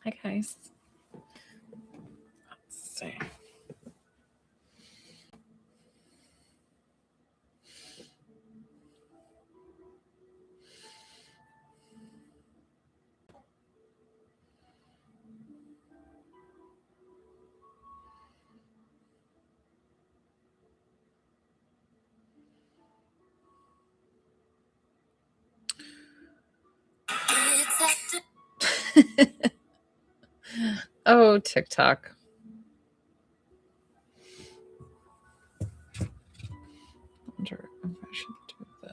Hi, guys. Let's see. Oh, TikTok. I wonder if I should do this.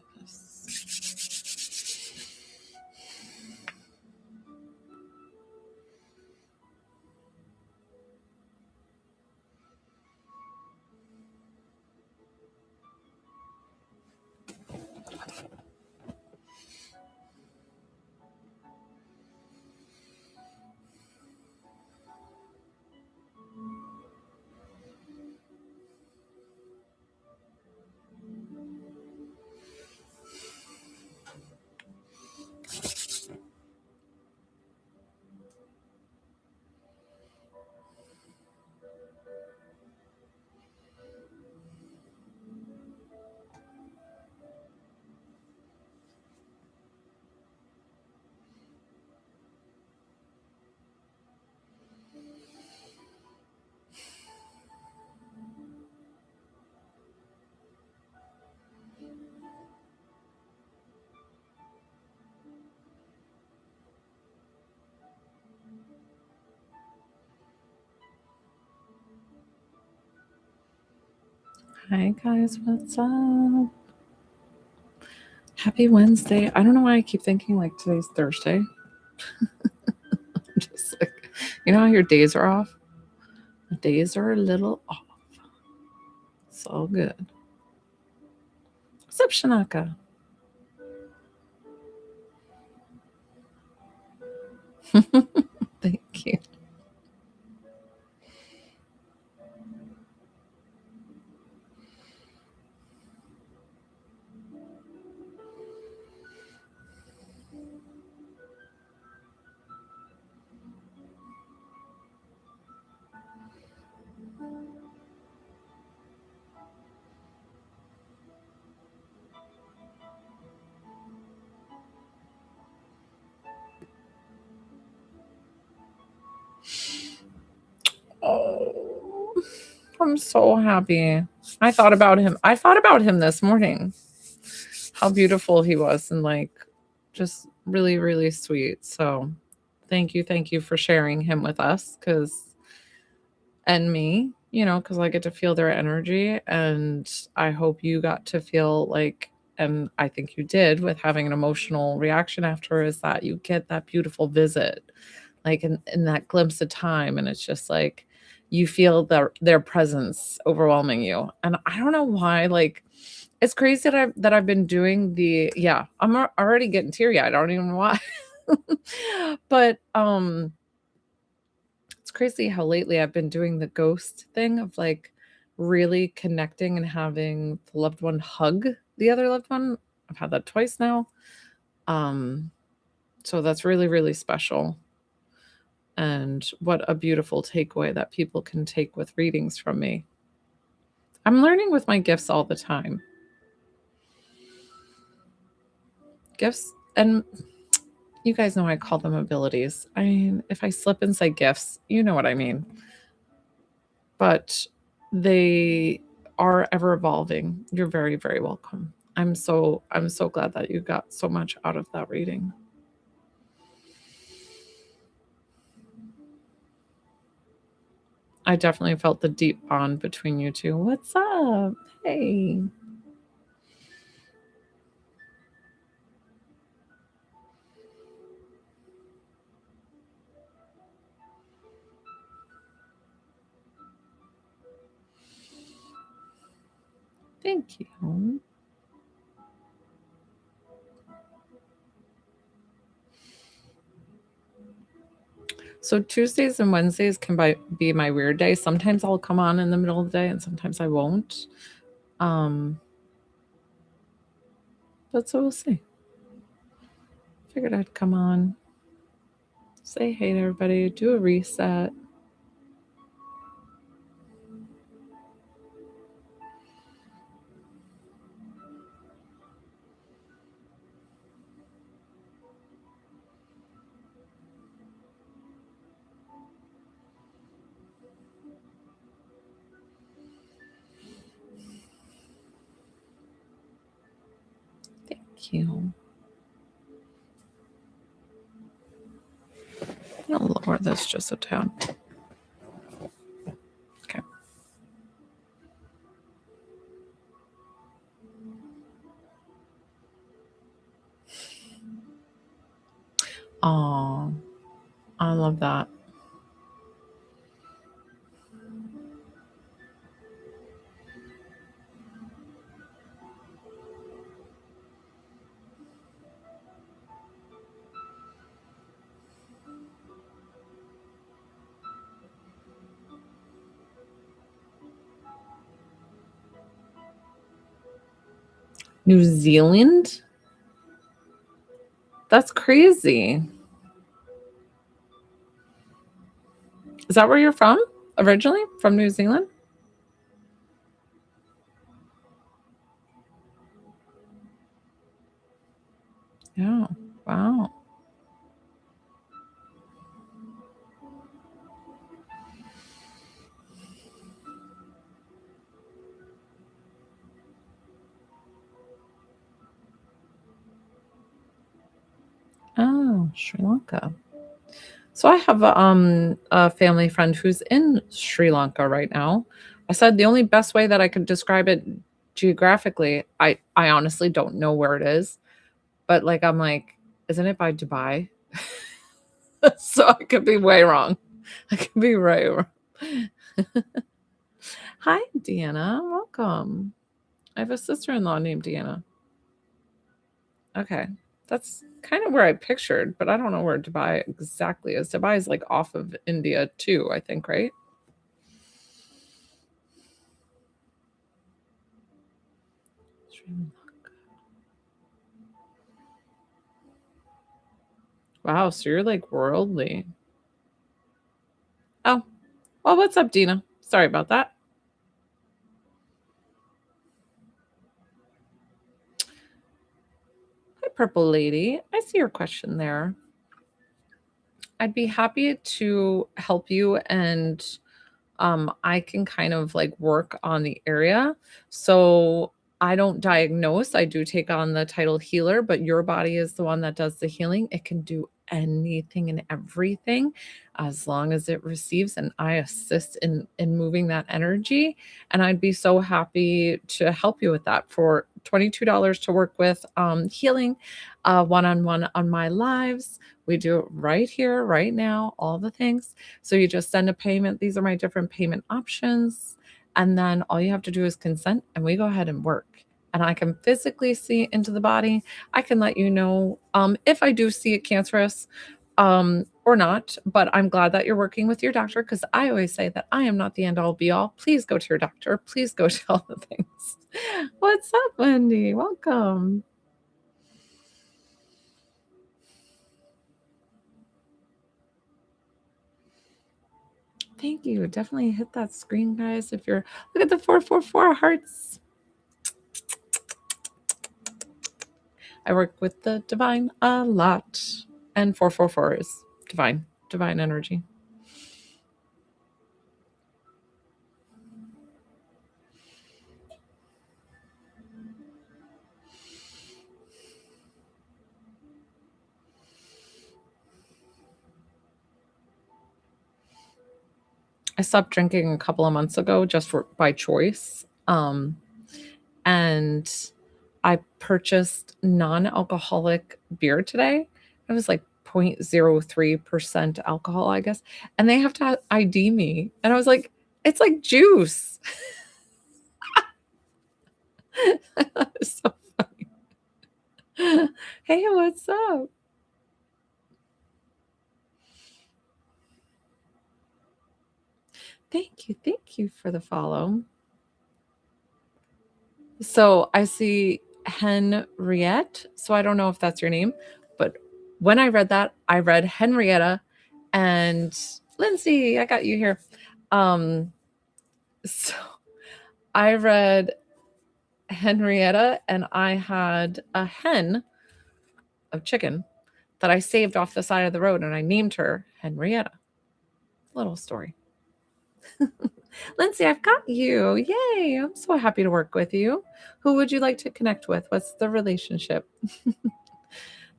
Hi, guys. What's up? Happy Wednesday. I don't know why I keep thinking like today's Thursday. I'm just like, you know how your days are off? The days are a little off. It's all good. What's up, Shanaka? Thank you. Oh, I'm so happy. I thought about him this morning. How beautiful he was and like just really, really sweet. So thank you for sharing him with us and me, because I get to feel their energy. And I hope you got to feel like, and I think you did with having an emotional reaction after, is that you get that beautiful visit, like in that glimpse of time. And it's just like, you feel their presence overwhelming you. And I don't know why, like, it's crazy that I've been doing I'm already getting teary-eyed. I don't even know why. But, it's crazy how lately I've been doing the ghost thing of, like, really connecting and having the loved one hug the other loved one. I've had that twice now. So that's really, really special. And what a beautiful takeaway that people can take with readings from me. I'm learning with my gifts all the time. Gifts, and you guys know I call them abilities. I mean, if I slip and say gifts, you know what I mean. But they are ever evolving. You're very, very welcome. I'm so glad that you got so much out of that reading. I definitely felt the deep bond between you two. What's up? Hey. Thank you. So Tuesdays and Wednesdays can be my weird day. Sometimes I'll come on in the middle of the day and sometimes I won't. But so we'll see. Figured I'd come on. Say hey to everybody. Do a reset. Thank you. I'll lower this just a tad. Okay. Oh, I love that. New Zealand? That's crazy. Is that where you're from originally? From New Zealand? Yeah. Wow. Oh, Sri Lanka. So I have a family friend who's in Sri Lanka right now. I said the only best way that I could describe it geographically, I honestly don't know where it is, but like I'm like, isn't it by Dubai? So I could be way wrong. I could be right wrong. Hi, Deanna. Welcome. I have a sister-in-law named Deanna. Okay. That's kind of where I pictured, but I don't know where Dubai exactly is. Dubai is like off of India too, I think, right? Wow, so you're like worldly. Oh, well, what's up, Dina? Sorry about that. Hi, Purple Lady. I see your question there. I'd be happy to help you, and I can kind of like work on the area. So I don't diagnose. I do take on the title healer, but your body is the one that does the healing. It can do anything and everything as long as it receives, and I assist in moving that energy. And I'd be so happy to help you with that for $22 to work with healing one-on-one on my lives. We do it right here, right now, all the things. So you just send a payment. These are my different payment options. And then all you have to do is consent, and we go ahead and work. And I can physically see into the body. I can let you know if I do see it cancerous or not. But I'm glad that you're working with your doctor, because I always say that I am not the end all be all. Please go to your doctor. Please go to all the things. What's up, Wendy? Welcome. Thank you. Definitely hit that screen, guys. If you're look at the 444 hearts. I work with the divine a lot. And 444 is divine energy. I stopped drinking a couple of months ago just for by choice. And I purchased non-alcoholic beer today. It was like 0.03% alcohol, I guess. And they have to ID me. And I was like, it's like juice. It's so funny. Hey, what's up? Thank you for the follow. So I see Henriette. So I don't know if that's your name, but when I read that, I read Henrietta, And Lindsay, I got you here. So I read Henrietta, and I had a hen of chicken that I saved off the side of the road, and I named her Henrietta. Little story. Lindsay, I've got you. Yay. I'm so happy to work with you. Who would you like to connect with? What's the relationship?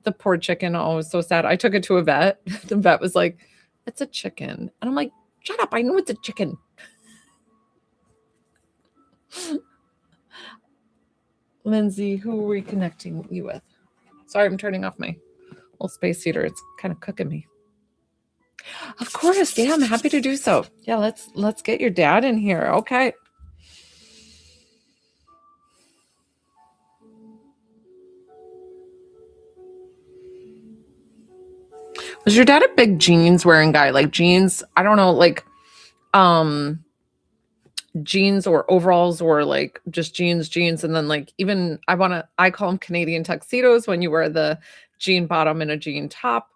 The poor chicken. Oh, it was so sad. I took it to a vet. The vet was like, it's a chicken. And I'm like, shut up. I know it's a chicken. Lindsay, who are we connecting you with? Sorry, I'm turning off my little space heater. It's kind of cooking me. Of course. Yeah, I'm happy to do so. Yeah, let's get your dad in here. Okay. Was your dad a big jeans wearing guy? Like jeans, I don't know, like jeans or overalls or like just jeans, and then like even I call them Canadian tuxedos when you wear the jean bottom and a jean top.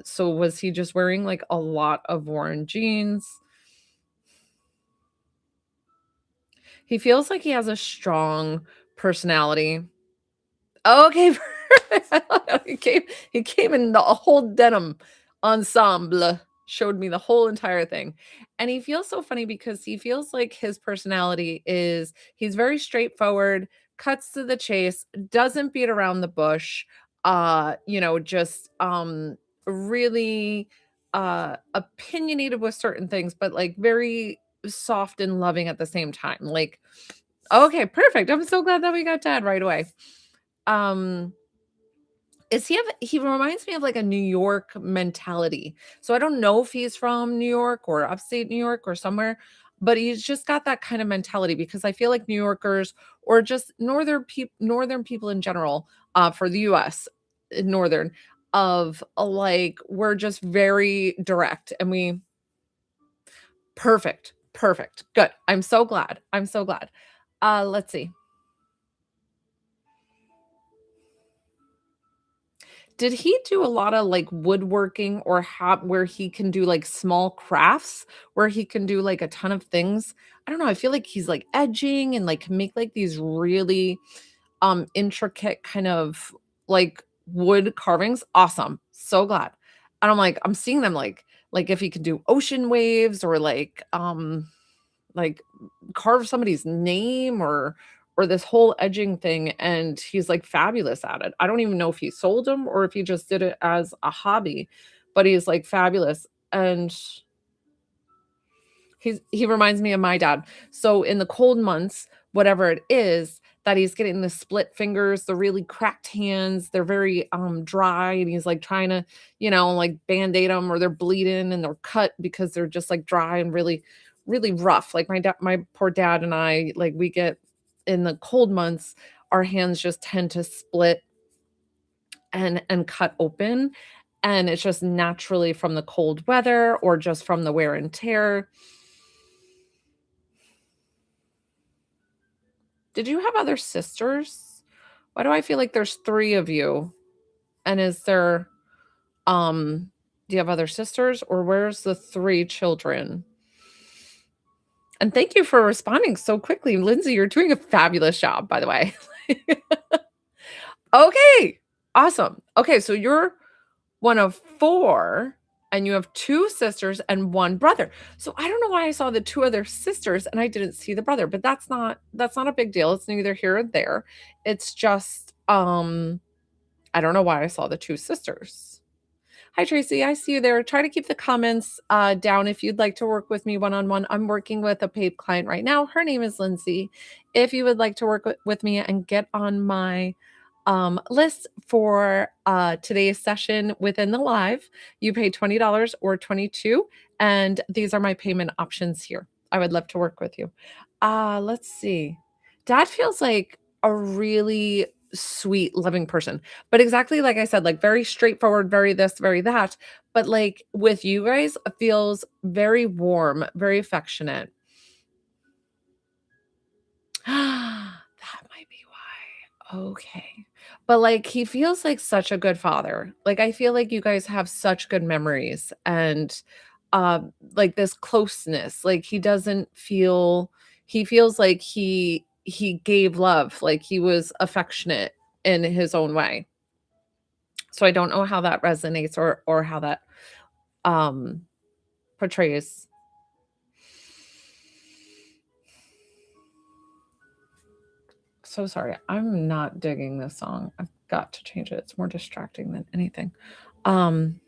So was he just wearing like a lot of worn jeans? He feels like he has a strong personality. Okay. He came in the whole denim ensemble, showed me the whole entire thing. And he feels so funny because he feels like his personality is he's very straightforward, cuts to the chase, doesn't beat around the bush, just really opinionated with certain things, but like very soft and loving at the same time. Like, okay, perfect. I'm so glad that we got dad right away. Um he reminds me of like a New York mentality. So I don't know if he's from New York or upstate New York or somewhere, but he's just got that kind of mentality because I feel like New Yorkers or just northern people in general, for the US, northern of like we're just very direct and we perfect. Perfect. Good. I'm so glad. I'm so glad. Let's see. Did he do a lot of, like, woodworking or have where he can do, like, small crafts, where he can do, like, a ton of things? I don't know, I feel like he's, like, edging and, like, can make, like, these really, intricate kind of, like, wood carvings. Awesome. So glad. And I'm seeing them, like, if he could do ocean waves or, like carve somebody's name or this whole edging thing, and he's like fabulous at it. I don't even know if he sold them or if he just did it as a hobby, but he's like fabulous. And he reminds me of my dad. So in the cold months, whatever it is that he's getting the split fingers, the really cracked hands, they're very dry, and he's like trying to, like band-aid them or they're bleeding and they're cut because they're just like dry and really, really rough. Like my poor dad and I, like we get in the cold months, our hands just tend to split and cut open. And it's just naturally from the cold weather or just from the wear and tear. Did you have other sisters? Why do I feel like there's 3 of you? And is there, do you have other sisters or where's the 3 children? And thank you for responding so quickly. Lindsay, you're doing a fabulous job, by the way. Okay, awesome. Okay, so you're one of 4 and you have 2 sisters and 1 brother. So I don't know why I saw the 2 other sisters and I didn't see the brother, but that's not a big deal. It's neither here or there. It's just I don't know why I saw the 2 sisters. Hi Tracy, I see you there. Try to keep the comments down if you'd like to work with me one-on-one. I'm working with a paid client right now. Her name is Lindsay. If you would like to work with me and get on my list for today's session within the live, you pay $20 or 22, and these are my payment options here. I would love to work with you. Let's see. Dad feels like a really sweet, loving person, but exactly like I said, like very straightforward, very this, very that. But like with you guys, it feels very warm, very affectionate. That might be why. Okay. But, like, he feels like such a good father. Like, I feel like you guys have such good memories and, like, this closeness. Like, he feels like he gave love, like, he was affectionate in his own way. So I don't know how that resonates or how that, um, portrays. So sorry. I'm not digging this song. I've got to change it. It's more distracting than anything. Um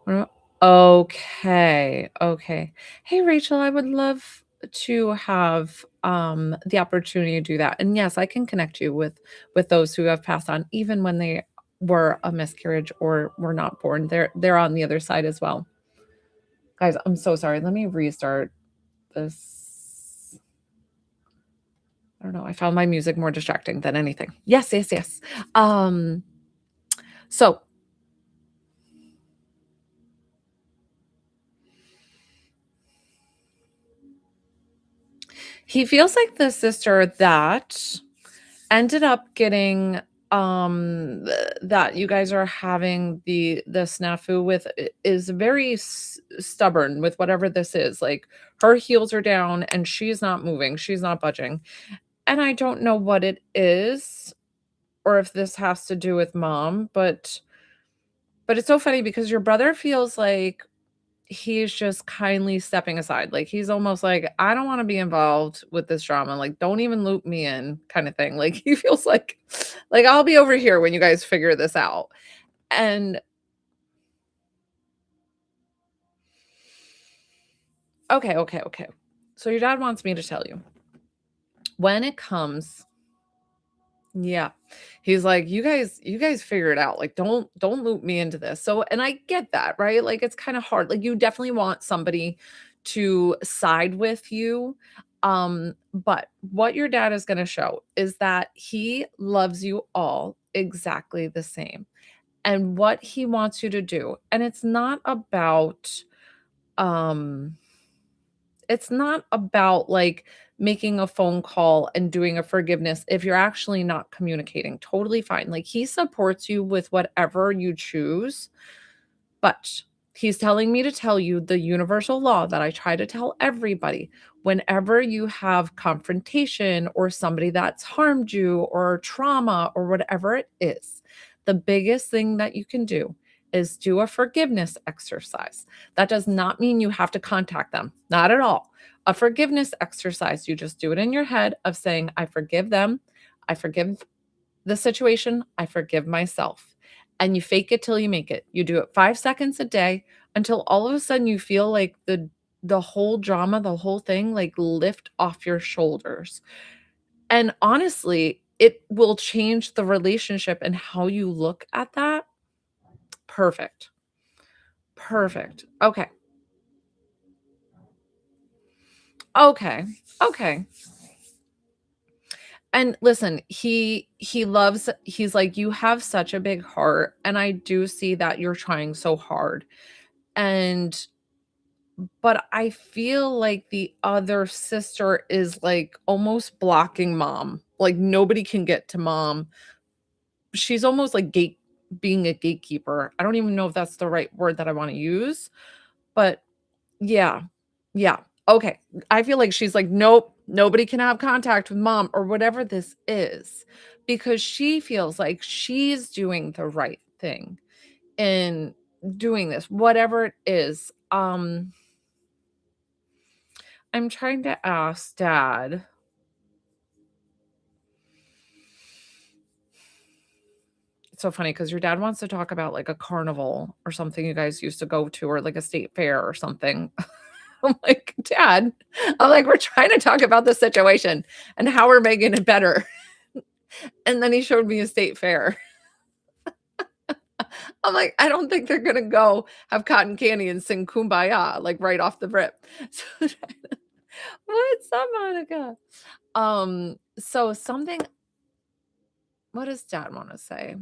Uh, Okay, okay. Hey, Rachel, I would love to have the opportunity to do that. And yes, I can connect you with those who have passed on, even when they were a miscarriage or were not born. They're on the other side as well. Guys, I'm so sorry. Let me restart this. I don't know. I found my music more distracting than anything. Yes, yes, yes. Um, so he feels like the sister that ended up getting that you guys are having the snafu with is very stubborn with whatever this is. Like, her heels are down and she's not moving, she's not budging. And I don't know what it is or if this has to do with mom, but it's so funny because your brother feels like he's just kindly stepping aside. Like, he's almost like, "I don't wanna be involved with this drama, like, don't even loop me in," kinda thing. Like, he feels like, "I'll be over here when you guys figure this out." And okay, okay, okay. So your dad wants me to tell you, when it comes yeah. He's like, You guys figure it out. Like, don't loop me into this." So and I get that, right? Like, it's kinda hard. Like, you definitely want somebody to side with you. But what your dad is gonna show is that he loves you all exactly the same, and what he wants you to do, and um it's not about, like, making a phone call and doing a forgiveness if you're actually not communicating, totally fine. Like, he supports you with whatever you choose, but he's telling me to tell you the universal law that I try to tell everybody. Whenever you have confrontation or somebody that's harmed you or trauma or whatever it is, the biggest thing that you can do is do a forgiveness exercise. That does not mean you have to contact them, not at all. A forgiveness exercise, you just do it in your head of saying, I forgive them, I forgive the situation, I forgive myself. And you fake it till you make it. You do it 5 seconds a day until all of a sudden you feel like the whole drama, the whole thing, like, lift off your shoulders. And honestly, it will change the relationship and how you look at that. Perfect. Perfect. Okay. Okay. Okay. And listen, he's like, "You have such a big heart, and I do see that you're trying so hard." And but I feel like the other sister is, like, almost blocking mom. Like, nobody can get to mom. She's almost like being a gatekeeper. I don't even know if that's the right word that I wanna use, but yeah. Yeah. Okay. I feel like she's like, "Nope, nobody can have contact with mom," or whatever this is, because she feels like she's doing the right thing in doing this, whatever it is. I'm trying to ask dad. It's so funny because your dad wants to talk about, like, a carnival or something you guys used to go to or, like, a state fair or something. I'm like, "Dad," I'm like, "We're trying to talk about the situation and how we're making it better." And then he showed me a state fair. I'm like, "I don't think they're gonna go have cotton candy and sing Kumbaya, like, right off the rip." So what's up, Monica? So something what does dad wanna say?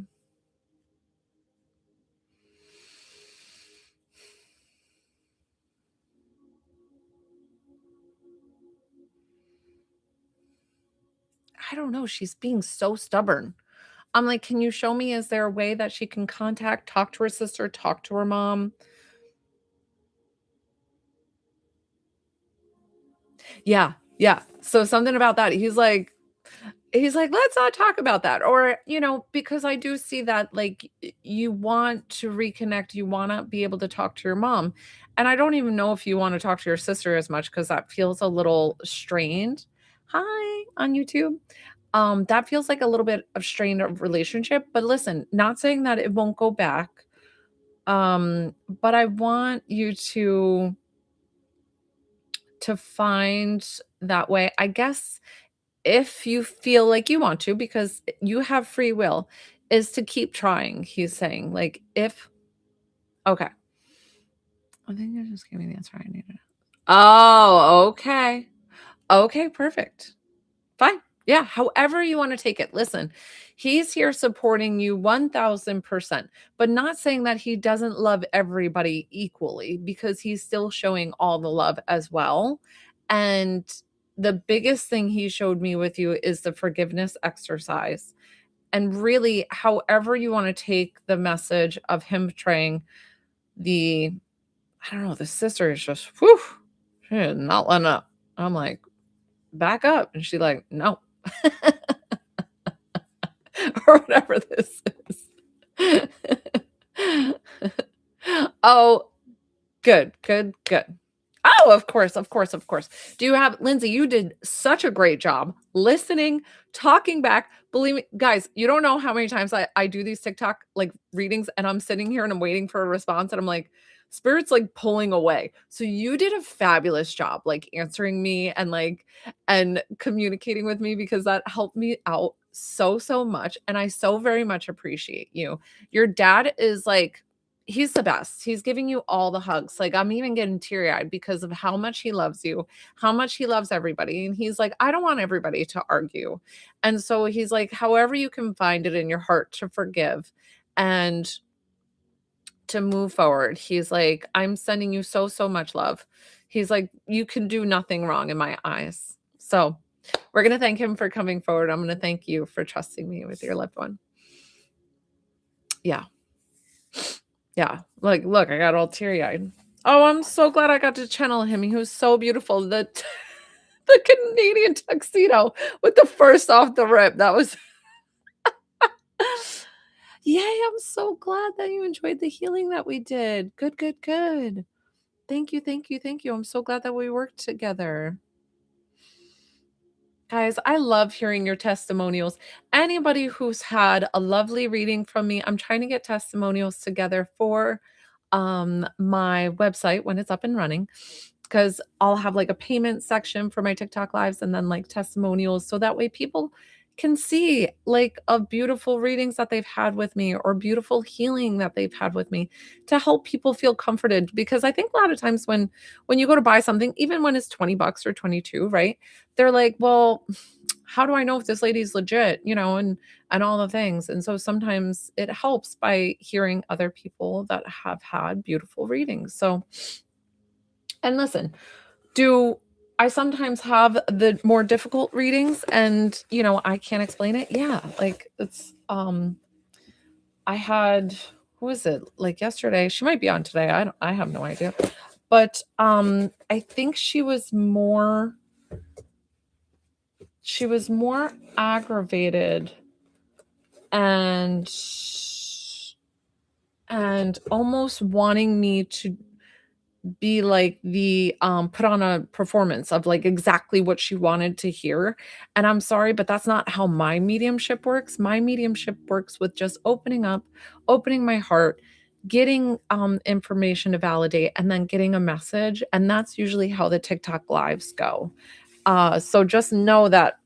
I don't know, she's being so stubborn. I'm like, "Can you show me, is there a way that she can talk to her sister, talk to her mom?" Yeah, yeah. So something about that. He's like, "Let's not talk about that." Or, because I do see that, like, you want to reconnect, you wanna be able to talk to your mom, and I don't even know if you wanna talk to your sister as much because that feels a little strained. Hi, on YouTube. That feels like a little bit of strained of relationship, but listen, not saying that it won't go back, but I want you to find that way. I guess if you feel like you want to, because you have free will, is to keep trying, he's saying. Like, if okay. I think you just gave me the answer I needed. Oh, okay. Okay, perfect. Fine. Yeah, however you wanna take it. Listen, he's here supporting you 1000%, but not saying that he doesn't love everybody equally, because he's still showing all the love as well, and the biggest thing he showed me with you is the forgiveness exercise, and really, however you wanna take the message of him betraying the I don't know, the sister is just, whew, she is not letting up. I'm like, "Back up," and she's like, "No." Or whatever this is. Oh, good, good, good. Oh, of course, of course, of course. Do you have Lindsay, you did such a great job listening, talking back. Believe me, guys, you don't know how many times I do these TikTok like readings and I'm sitting here and I'm waiting for a response and I'm like, spirit's like pulling away. So you did a fabulous job like answering me and communicating with me because that helped me out so so much and I so very much appreciate you. Your dad is like he's the best. He's giving you all the hugs. Like, I'm even getting teary-eyed because of how much he loves you, how much he loves everybody, and he's like, "I don't want everybody to argue." And so he's like, "However you can find it in your heart to forgive and to move forward." He's like, "I'm sending you so, so much love." He's like, "You can do nothing wrong in my eyes." So, we're gonna thank him for coming forward. I'm gonna thank you for trusting me with your loved one. Yeah. Yeah, like, look, I got all teary-eyed. Oh, I'm so glad I got to channel him. He was so beautiful. The the Canadian tuxedo with the first off the rip. That was Yay, I'm so glad that you enjoyed the healing that we did. Good, good, good. Thank you, thank you, thank you. I'm so glad that we worked together. Guys, I love hearing your testimonials. Anybody who's had a lovely reading from me, I'm trying to get testimonials together for my website when it's up and running because I'll have like a payment section for my TikTok lives and then like testimonials so that way people can see like of beautiful readings that they've had with me or beautiful healing that they've had with me to help people feel comforted because I think a lot of times when you go to buy something even when it's 20 bucks or 22, right? They're like, "Well, how do I know if this lady's legit?" And all the things. And so sometimes it helps by hearing other people that have had beautiful readings. So, and listen, do I sometimes have the more difficult readings and, I can't explain it? Yeah, like I had who was it? Like yesterday, she might be on today. I have no idea. But I think she was more aggravated and almost wanting me to be like the put on a performance of like exactly what she wanted to hear. And I'm sorry, but that's not how my mediumship works. My mediumship works with just opening up, opening my heart, getting information to validate, and then getting a message. And that's usually how the TikTok lives go. So just know that,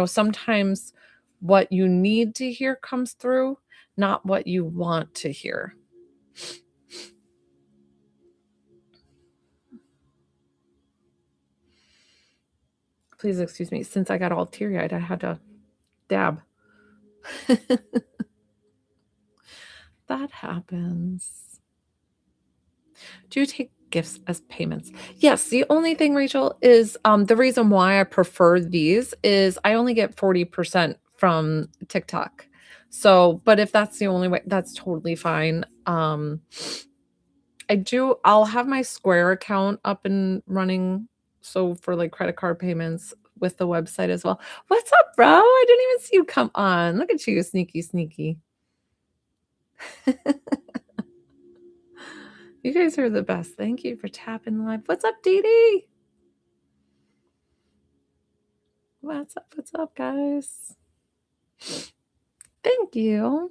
sometimes what you need to hear comes through, not what you want to hear. Please excuse me. Since I got all teary eyed, I had to dab. That happens. Do you take gifts as payments. Yes, the only thing, Rachel, is, the reason why I prefer these is I only get 40% from TikTok. So, but if that's the only way, that's totally fine. I'll have my Square account up and running, so for, like, credit card payments with the website as well. What's up, bro? I didn't even see you come on. Look at you, sneaky, sneaky. You guys are the best. Thank you for tapping live. What's up, Dee Dee? What's up, guys? Thank you.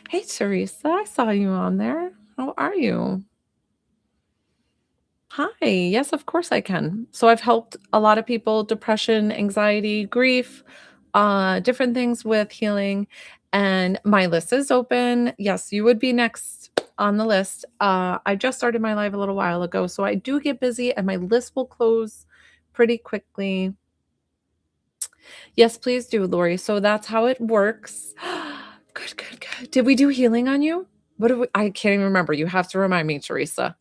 Hey, Teresa, I saw you on there. How are you? Hi. Yes, of course I can. So I've helped a lot of people, depression, anxiety, grief, different things with healing. And my list is open. Yes, you would be next on the list. I just started my live a little while ago, so I do get busy and my list will close pretty quickly. Yes, please do, Lori. So that's how it works. Good, good, good. Did we do healing on you? What did we I can't even remember. You have to remind me, Teresa.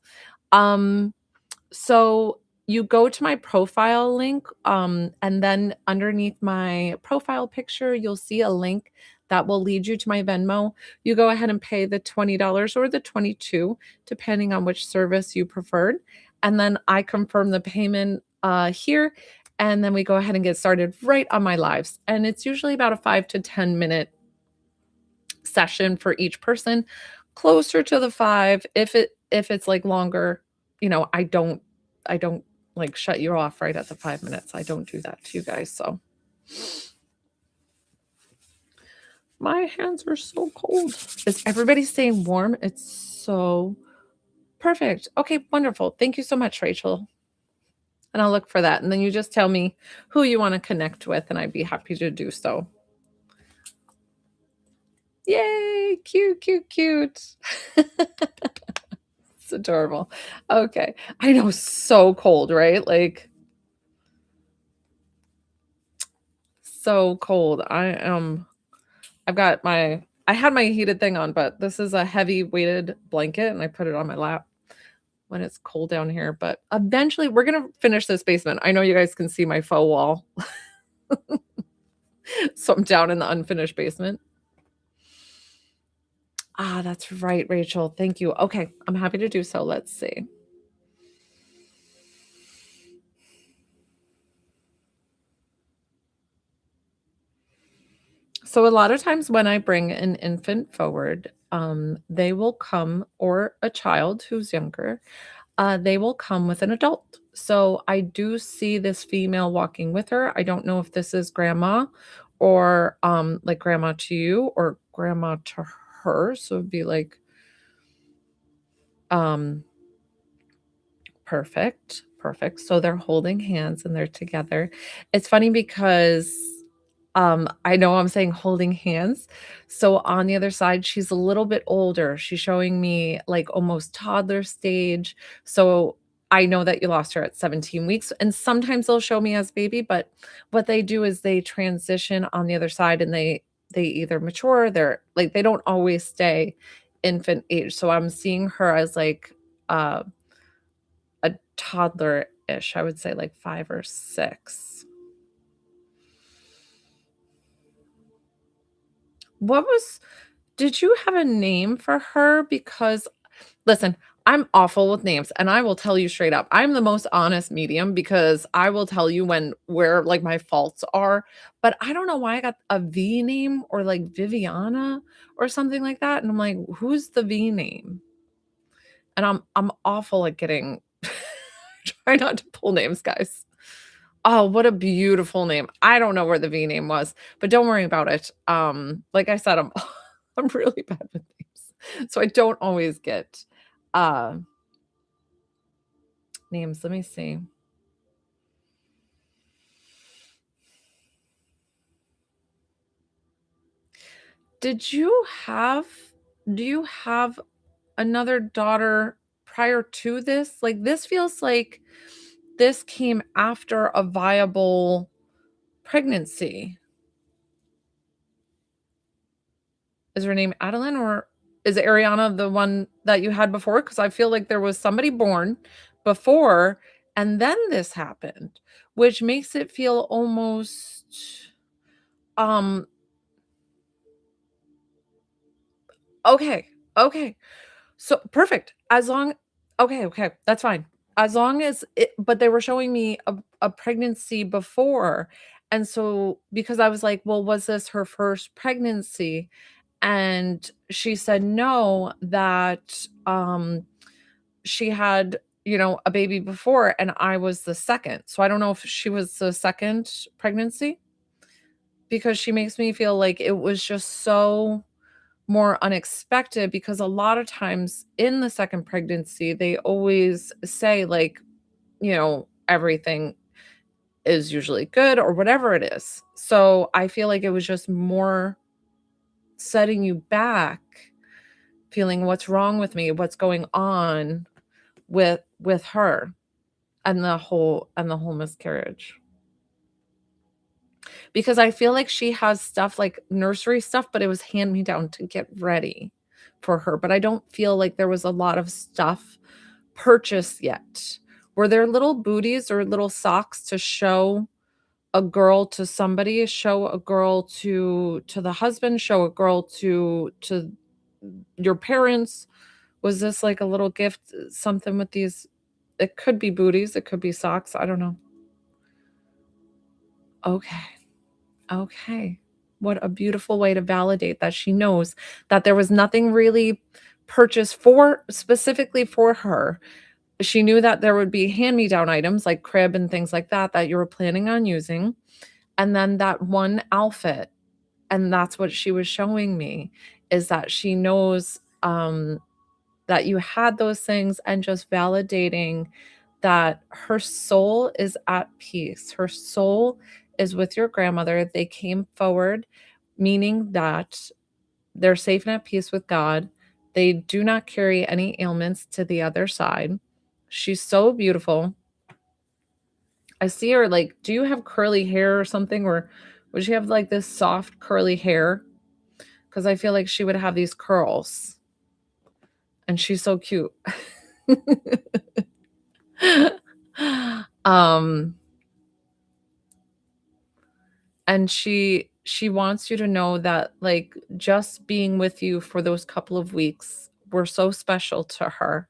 Um, so you go to my profile link, and then underneath my profile picture, you'll see a link that will lead you to my Venmo. You go ahead and pay the $20 or the 22, depending on which service you preferred. And then I confirm the payment here. And then we go ahead and get started right on my lives. And it's usually about a 5 to 10 minute session for each person, closer to the 5. If it's like longer, I don't like shut you off right at the 5 minutes. I don't do that to you guys. So my hands are so cold. Is everybody staying warm? It's so perfect. Okay, wonderful. Thank you so much, Rachel. And I'll look for that. And then you just tell me who you want to connect with, and I'd be happy to do so. Yay! Cute, cute, cute. It's adorable. Okay. I know, so cold, right? Like, so cold. I had my heated thing on, but this is a heavy weighted blanket and I put it on my lap when it's cold down here. But eventually we're gonna finish this basement. I know you guys can see my faux wall. So I'm down in the unfinished basement. Ah, that's right, Rachel. Thank you. Okay, I'm happy to do so. Let's see. So a lot of times when I bring an infant forward, they will come, or a child who's younger, they will come with an adult. So I do see this female walking with her. I don't know if this is grandma or like grandma to you or grandma to her. So it'd be like um perfect. Perfect. So they're holding hands and they're together. It's funny because I know I'm saying holding hands. So on the other side, she's a little bit older. She's showing me like almost toddler stage. So I know that you lost her at 17 weeks. And sometimes they'll show me as baby, but what they do is they transition on the other side and they either mature, they're like they don't always stay infant age. So I'm seeing her as like uh a toddler-ish, I would say like 5 or 6. What was Did you have a name for her? Because listen, I'm awful with names, and I will tell you straight up. I'm the most honest medium because I will tell you where, like, my faults are, but I don't know why I got a V name or, like, Viviana or something like that, and I'm like, "Who's the V name?" And I'm awful at getting try not to pull names, guys. Oh, what a beautiful name. I don't know where the V name was, but don't worry about it. Like I said, I'm I'm really bad with names. So I don't always get uh names. Let me see. Did you have do you have another daughter prior to this? Like this feels like this came after a viable pregnancy. Is her name Adeline or Is Ariana the one that you had before? Because I feel like there was somebody born before, and then this happened, which makes it feel almost, um okay, okay. So, perfect. As long Okay, okay, that's fine. As long as it but they were showing me a pregnancy before, and so because I was like, "Well, was this her first pregnancy?" And she said, "No, that, she had, a baby before, and I was the 2nd." So, I don't know if she was the 2nd pregnancy, because she makes me feel like it was just so more unexpected, because a lot of times in the 2nd pregnancy, they always say, like, everything is usually good or whatever it is. So, I feel like it was just more setting you back, feeling, "What's wrong with me? What's going on with her?" And the whole miscarriage. Because I feel like she has stuff like nursery stuff, but it was hand me down to get ready for her, but I don't feel like there was a lot of stuff purchased yet. Were there little booties or little socks to show a girl to somebody, show a girl to the husband, show a girl to your parents? Was this like a little gift, something with these? It could be booties, it could be socks, I don't know. Okay. Okay. What a beautiful way to validate that she knows that there was nothing really purchased for specifically for her. She knew that there would be hand-me-down items like crib and things like that that you were planning on using, and then that one outfit, and that's what she was showing me, is that she knows, that you had those things, and just validating that her soul is at peace. Her soul is with your grandmother. They came forward, meaning that they're safe and at peace with God. They do not carry any ailments to the other side. She's so beautiful. I see her like, do you have curly hair or something? Or would she have like this soft curly hair? Because I feel like she would have these curls. And she's so cute. um and she wants you to know that, like, just being with you for those couple of weeks were so special to her,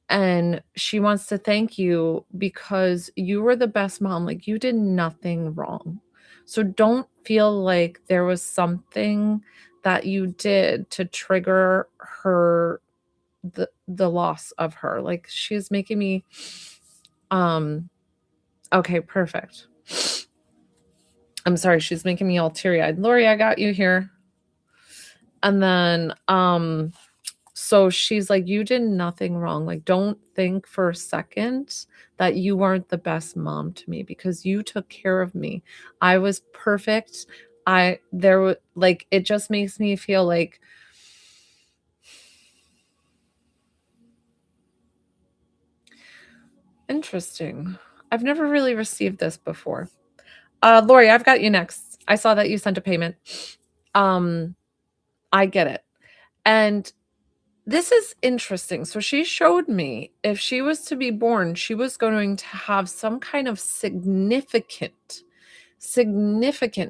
and she wants to thank you because you were the best mom. Like, you did nothing wrong. So don't feel like there was something that you did to trigger her, the loss of her. Like, she's making me, um okay, perfect. I'm sorry, she's making me all teary-eyed. Lori, I got you here. And then, so she's like, "You did nothing wrong. Like, don't think for a second that you weren't the best mom to me, because you took care of me. I was perfect. I there wa like, it just makes me feel like." Interesting. I've never really received this before. Lori, I've got you next. I saw that you sent a payment. Um, I get it. And this is interesting. So she showed me if she was to be born, she was going to have some kind of significant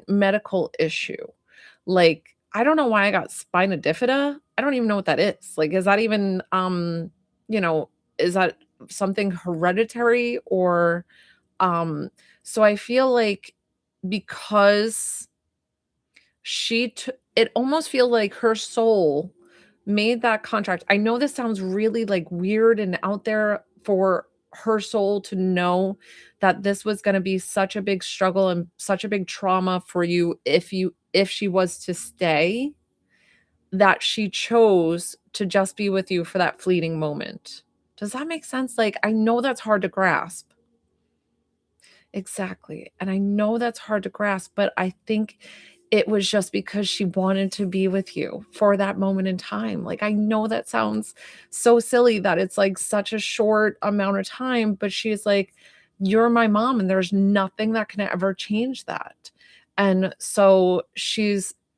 medical issue. Like, I don't know why I got spina bifida. I don't even know what that is. Like, is that even, you know, is that something hereditary, or, um, so I feel like because it almost feel like her soul made that contract. I know this sounds really, like, weird and out there for her soul to know that this was gonna be such a big struggle and such a big trauma for you if she was to stay, that she chose to just be with you for that fleeting moment. Does that make sense? Like, I know that's hard to grasp. Exactly, and I know that's hard to grasp, but I think it was just because she wanted to be with you for that moment in time. Like, I know that sounds so silly that it's, like, such a short amount of time, but she's like, "You're my mom, and there's nothing that can ever change that." And so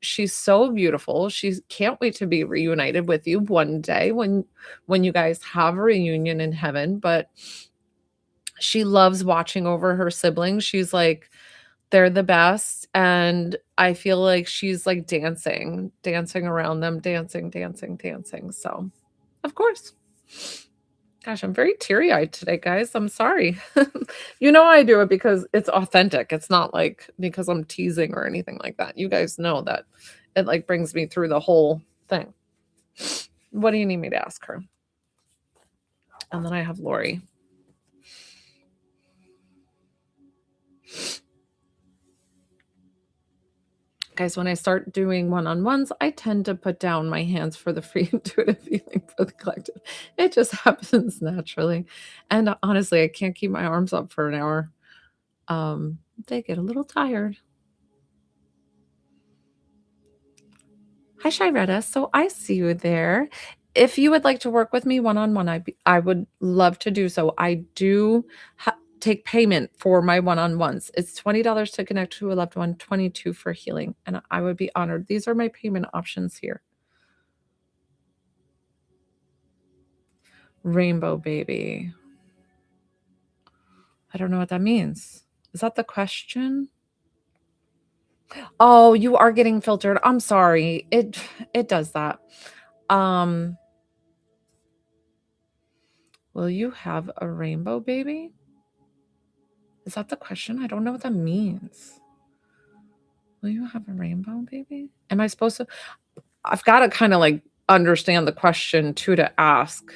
she's so beautiful. She can't wait to be reunited with you one day when you guys have a reunion in heaven, but she loves watching over her siblings. She's like, they're the best, and I feel like she's, like, dancing around them, dancing, dancing, dancing, so, of course. Gosh, I'm very teary-eyed today, guys, I'm sorry. You know I do it because it's authentic, it's not, like, because I'm teasing or anything like that. You guys know that it, like, brings me through the whole thing. What do you need me to ask her? And then I have Lori. Guys, when I start doing one-on-ones, I tend to put down my hands for the free intuitive feeling for the collective. It just happens naturally. And honestly, I can't keep my arms up for an hour. They get a little tired. Hi, Shiretta. So I see you there. If you would like to work with me one-on-one, I would love to do so. I do take payment for my one-on-ones. It's $20 to connect to a loved one, $22 for healing, and I would be honored. These are my payment options here. Rainbow baby. I don't know what that means. Is that the question? Oh, you are getting filtered. I'm sorry. It does that. Will you have a rainbow baby? Is that the question? I don't know what that means. Will you have a rainbow baby? Am I supposed to? I've got to kind of like understand the question too to ask.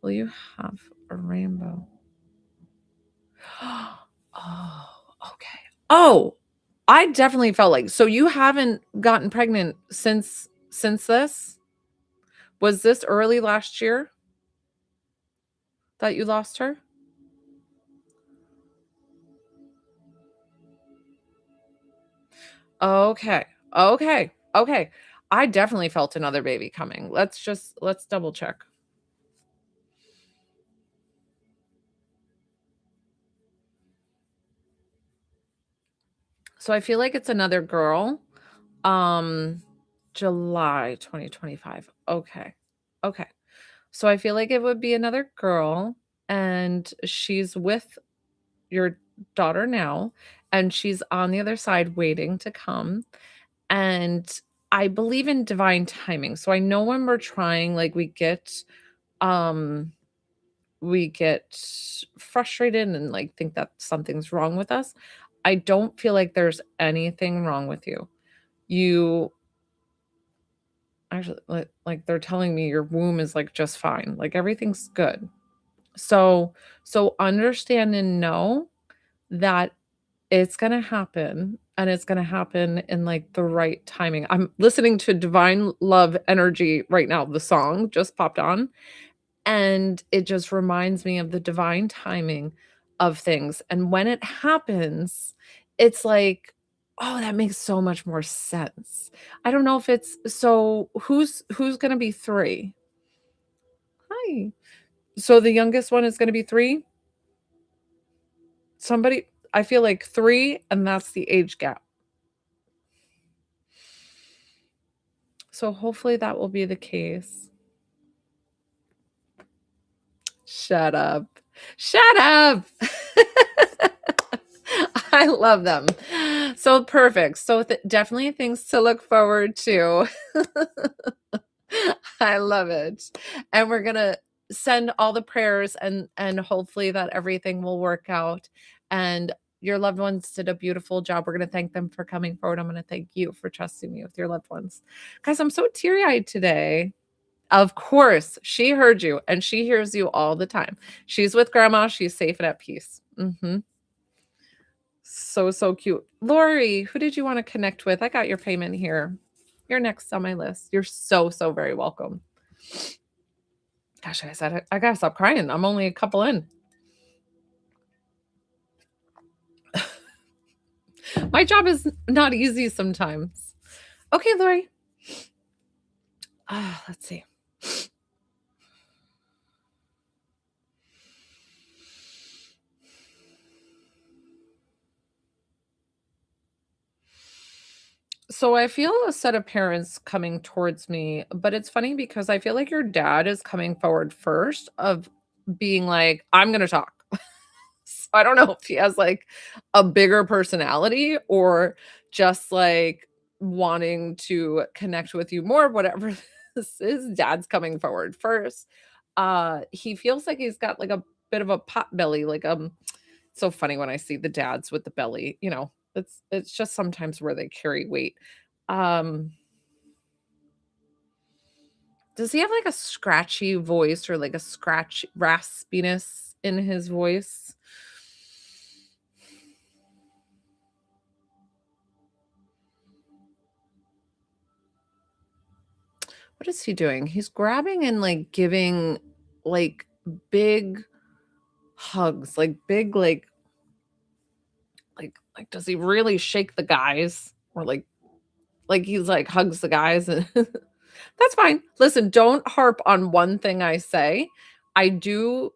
Will you have a rainbow? Oh, okay. Oh, I definitely felt like, so you haven't gotten pregnant since this? Was this early last year that you lost her? Okay. Okay. Okay. I definitely felt another baby coming. Let's double check. So I feel like it's another girl. July 2025. Okay. Okay. So I feel like it would be another girl, and she's with your daughter now, and she's on the other side waiting to come. And I believe in divine timing. So I know when we're trying, like um we get frustrated and like think that something's wrong with us. I don't feel like there's anything wrong with you. You actually, like they're telling me your womb is like just fine. Like everything's good. So understand and know that it's gonna happen, and it's gonna happen in, like, the right timing. I'm listening to Divine Love Energy right now, the song just popped on, and it just reminds me of the divine timing of things, and when it happens, it's like, "Oh, that makes so much more sense." I don't know if it's so who's gonna be 3? Hi. So the youngest one is gonna be 3? Somebody I feel like 3, and that's the age gap. So hopefully that will be the case. Shut up. Shut up. I love them. So perfect. So definitely things to look forward to. I love it. And we're going to send all the prayers, and hopefully that everything will work out, and your loved ones did a beautiful job. We're going to thank them for coming forward. I'm going to thank you for trusting me with your loved ones. Guys, I'm so teary-eyed today. Of course, she heard you, and she hears you all the time. She's with grandma. She's safe and at peace. So, so cute. Lori, who did you want to connect with? I got your payment here. You're next on my list. You're so, so very welcome. Gosh, I said I gotta stop crying. I'm only a couple in. My job is not easy sometimes. Okay, Lori. Let's see. So I feel a set of parents coming towards me, but it's funny because I feel like your dad is coming forward first of being like, "I'm gonna talk." So I don't know if he has, like, a bigger personality or just, like, wanting to connect with you more, whatever this is, dad's coming forward first. He feels like he's got, like, a bit of a pot belly, like, so funny when I see the dads with the belly, it's just sometimes where they carry weight. Um, does he have, like, a scratchy voice or, like, a scratch raspiness in his voice? What is he doing? He's grabbing and, like, giving, like, big hugs, like, big, like, does he really shake the guys? Or, like, he's, like, hugs the guys and that's fine. Listen, don't harp on one thing I say. I do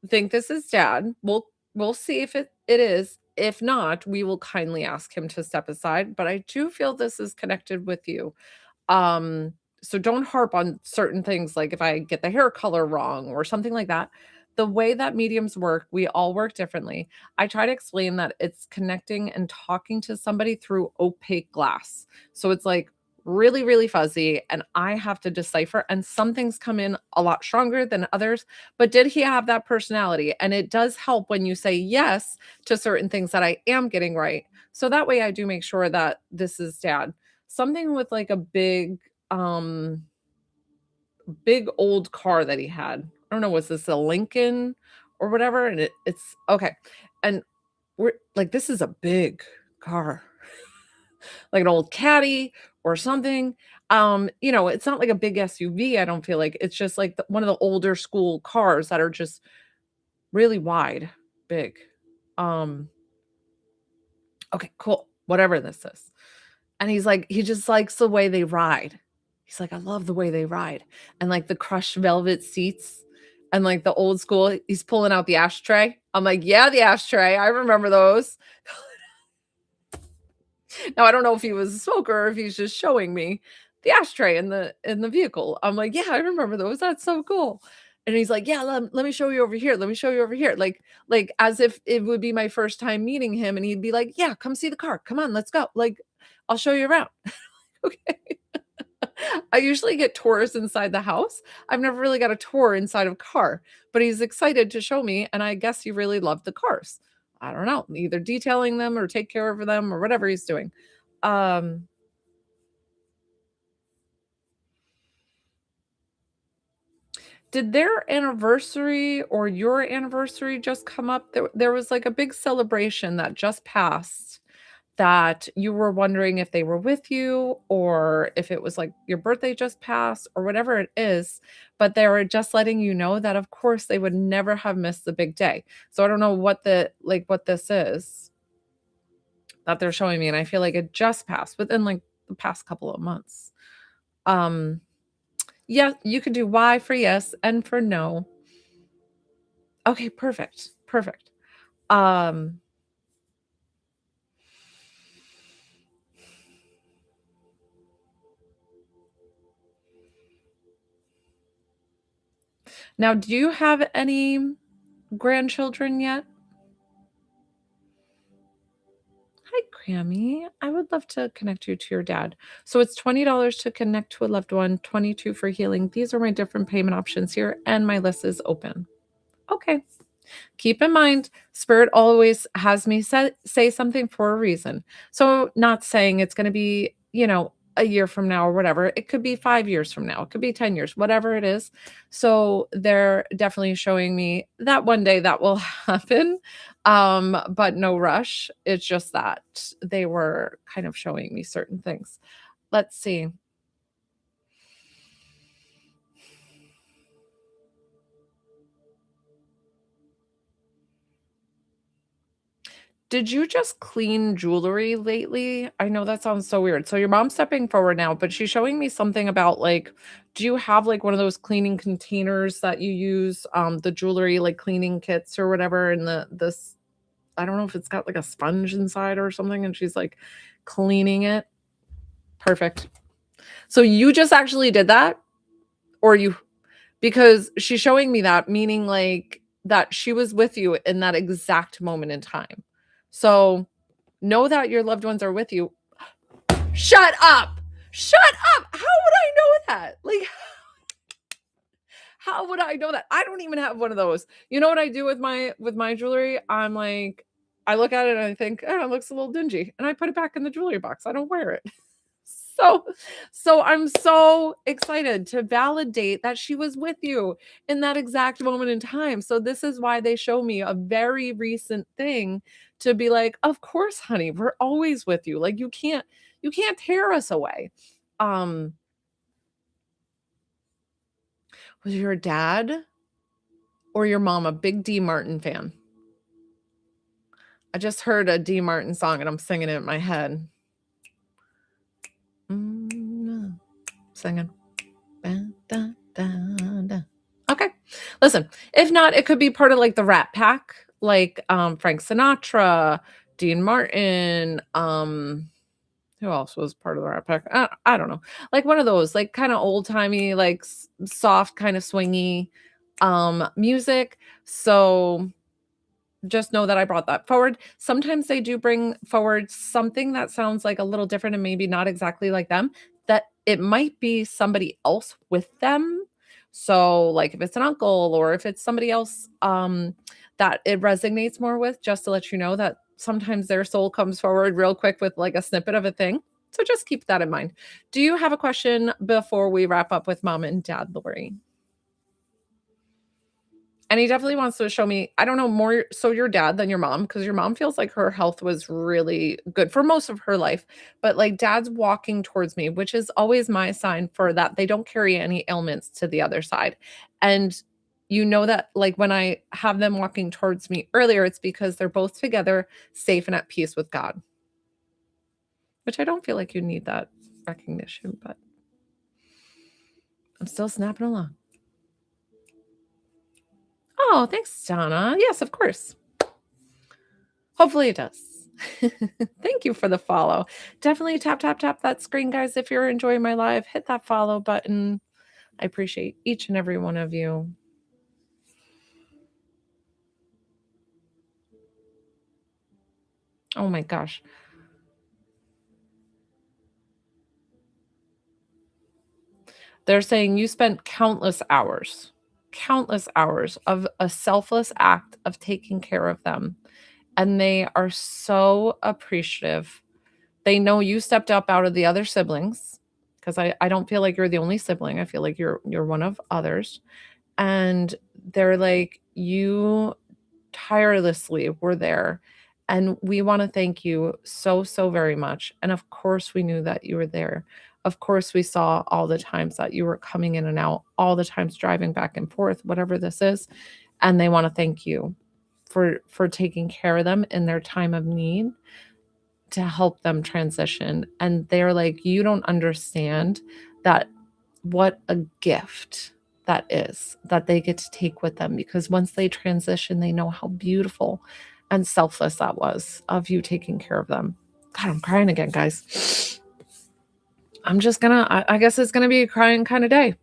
think this is dad. We'll see if it is. If not, we will kindly ask him to step aside, but I do feel this is connected with you. Um, so don't harp on certain things, like if I get the hair color wrong or something like that. The way that mediums work, we all work differently. I try to explain that it's connecting and talking to somebody through opaque glass. So it's like really, really fuzzy, and I have to decipher. And some things come in a lot stronger than others. But did he have that personality? And it does help when you say yes to certain things that I am getting right. So that way I do make sure that this is dad. Something with, like, a big old car that he had. I don't know, was this a Lincoln or whatever? And it's okay. And we're like, this is a big car, like an old Caddy or something. It's not like a big SUV, I don't feel like. It's just like one of the older school cars that are just really wide, big. Um, okay, cool. Whatever this is. And he's like he just likes the way they ride. He's like, "I love the way they ride." And, like, the crushed velvet seats and, like, the old school he's pulling out the ashtray. I'm like, "Yeah, the ashtray, I remember those." Now, I don't know if he was a smoker or if he's just showing me the ashtray in the vehicle. I'm like, "Yeah, I remember those, that's so cool." And he's like, "Yeah, let me show you over here, let me show you over here." Like, as if it would be my first time meeting him, and he'd be like, "Yeah, come see the car, come on, let's go, like, I'll show you around." Okay. I usually get tours inside the house. I've never really got a tour inside of a car, but he's excited to show me, and I guess he really loved the cars. I don't know, either detailing them or take care of them or whatever he's doing. Um, did their anniversary or your anniversary just come up? There was, like, a big celebration that just passed that you were wondering if they were with you or if it was like your birthday just passed or whatever it is, but they were just letting you know that of course they would never have missed the big day. So I don't know what this is that they're showing me, and I feel like it just passed within like the past couple of months. Um yeah, you could do Y for yes and for no. Okay, perfect. Perfect. Um Now do you have any grandchildren yet? Hi, Grammy. I would love to connect you to your dad. So it's $20 to connect to a loved one, 22 for healing. These are my different payment options here, and my list is open. Okay. Keep in mind, Spirit always has me say something for a reason. So, not saying it's going to be, a year from now or whatever. It could be 5 years from now. It could be 10 years, whatever it is. So, they're definitely showing me that one day that will happen. But no rush. It's just that they were kind of showing me certain things. Let's see. Did you just clean jewelry lately? I know that sounds so weird. So your mom's stepping forward now, but she's showing me something about like, do you have like one of those cleaning containers that you use, the jewelry like cleaning kits or whatever, and this I don't know if it's got like a sponge inside or something, and she's like cleaning it. Perfect. So you just actually did that? Or you, because she's showing me that, meaning like that she was with you in that exact moment in time. So know that your loved ones are with you. Shut up. Shut up. How would I know that? Like, how would I know that? I don't even have one of those. You know what I do with my jewelry? I'm like, I look at it and I think, oh, it looks a little dingy. And I put it back in the jewelry box. I don't wear it. So so I'm so excited to validate that she was with you in that exact moment in time. So this is why they show me a very recent thing to be like, of course, honey, we're always with you. Like you can't tear us away. Um, was your dad or your mom a big D Martin fan? I just heard a D Martin song and I'm singing it in my head. Singing. Okay. Listen, if not, it could be part of like the Rat Pack, like Frank Sinatra, Dean Martin, who else was part of the Rat Pack? I don't know. Like one of those, like kind of old-timey, like soft, kind of swingy music. So just know that I brought that forward. Sometimes they do bring forward something that sounds like a little different and maybe not exactly like them, that it might be somebody else with them. So like if it's an uncle or if it's somebody else that it resonates more with, just to let you know that sometimes their soul comes forward real quick with like a snippet of a thing. So just keep that in mind. Do you have a question before we wrap up with mom and dad, Lori? And he definitely wants to show me, I don't know, more so your dad than your mom, because your mom feels like her health was really good for most of her life. But like dad's walking towards me, which is always my sign for that they don't carry any ailments to the other side. And you know that like when I have them walking towards me earlier, it's because they're both together, safe and at peace with God. Which I don't feel like you need that recognition, but I'm still snapping along. Oh, thanks, Donna. Yes, of course. Hopefully it does. Thank you for the follow. Definitely tap, tap, tap that screen, guys. If you're enjoying my live, hit that follow button. I appreciate each and every one of you. Oh my gosh. They're saying you spent countless hours of a selfless act of taking care of them. And they are so appreciative. They know you stepped up out of the other siblings because I don't feel like you're the only sibling. I feel like you're one of others. And they're like, you tirelessly were there. And we want to thank you so, so very much. And of course, we knew that you were there. Of course, we saw all the times that you were coming in and out, all the times driving back and forth, whatever this is. And they want to thank you for taking care of them in their time of need to help them transition. And they're like, you don't understand that what a gift that is that they get to take with them, because once they transition, they know how beautiful and selfless that was of you taking care of them. God, I'm crying again, guys. I'm just gonna, I guess it's gonna be a crying kind of day.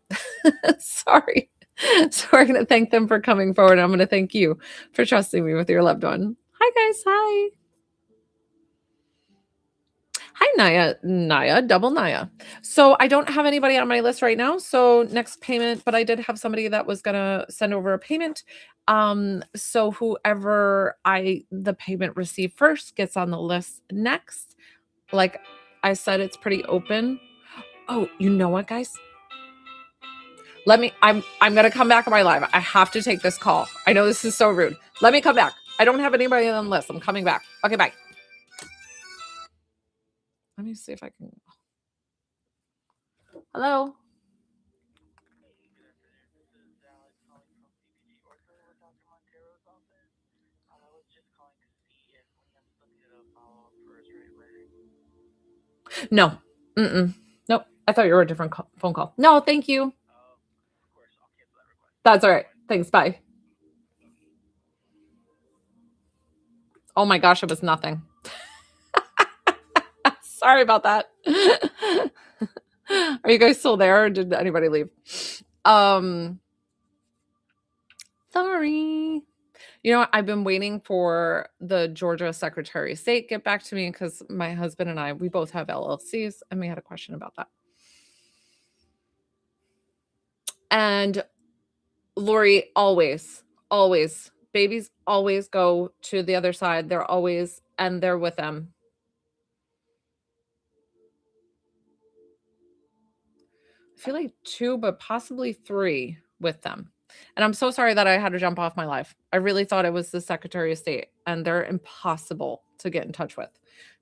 Sorry. So we're gonna thank them for coming forward. I'm gonna thank you for trusting me with your loved one. Hi, guys. Hi. Hi, Naya, double Naya. So I don't have anybody on my list right now. So next payment, but I did have somebody that was gonna send over a payment. So whoever the payment received first gets on the list next. Like I said, it's pretty open. Oh, you know what, guys? I'm gonna come back on my live. I have to take this call. I know this is so rude. Let me come back. I don't have anybody on the list. I'm coming back. Okay, bye. Let me see if I can. Hello. No. Nope. I thought you were a different phone call. No, thank you. That's all right. Thanks. Bye. Oh my gosh, it was nothing. Sorry about that. Are you guys still there or did anybody leave? Sorry. You know what? I've been waiting for the Georgia Secretary of State get back to me because my husband and I, we both have LLCs, and we had a question about that. And Lori, always, always, babies always go to the other side. They're always, and they're with them. I feel like 2, but possibly 3 with them. And I'm so sorry that I had to jump off my live. I really thought it was the Secretary of State, and they're impossible to get in touch with.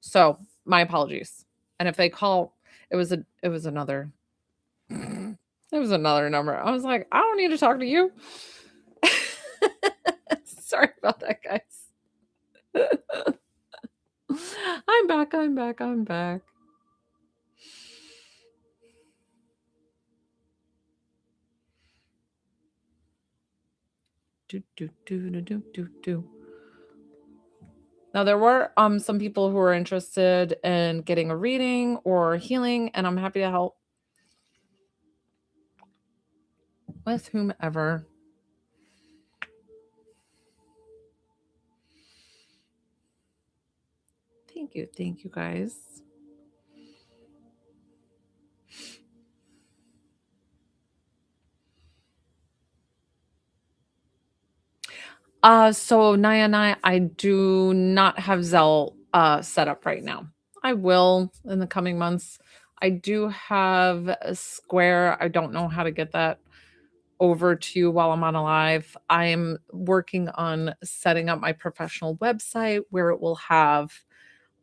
So, my apologies. And if they call, it was another it was another number. I was like, "I don't need to talk to you." Sorry about that, guys. I'm back, I'm back, I'm back. Do, do, do, do, do, do, do. Now there were some people who were interested in getting a reading or healing, and I'm happy to help with whomever. Thank you guys. So Naya and I do not have Zelle set up right now. I will in the coming months. I do have a Square. I don't know how to get that over to you while I'm on a live. I'm working on setting up my professional website where it will have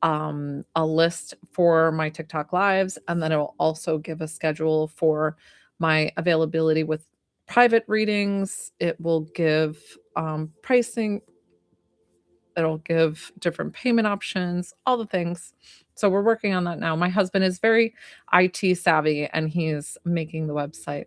a list for my TikTok lives, and then it will also give a schedule for my availability with private readings. It will give pricing. It'll give different payment options, all the things. So we're working on that now. My husband is very IT savvy and he's making the website.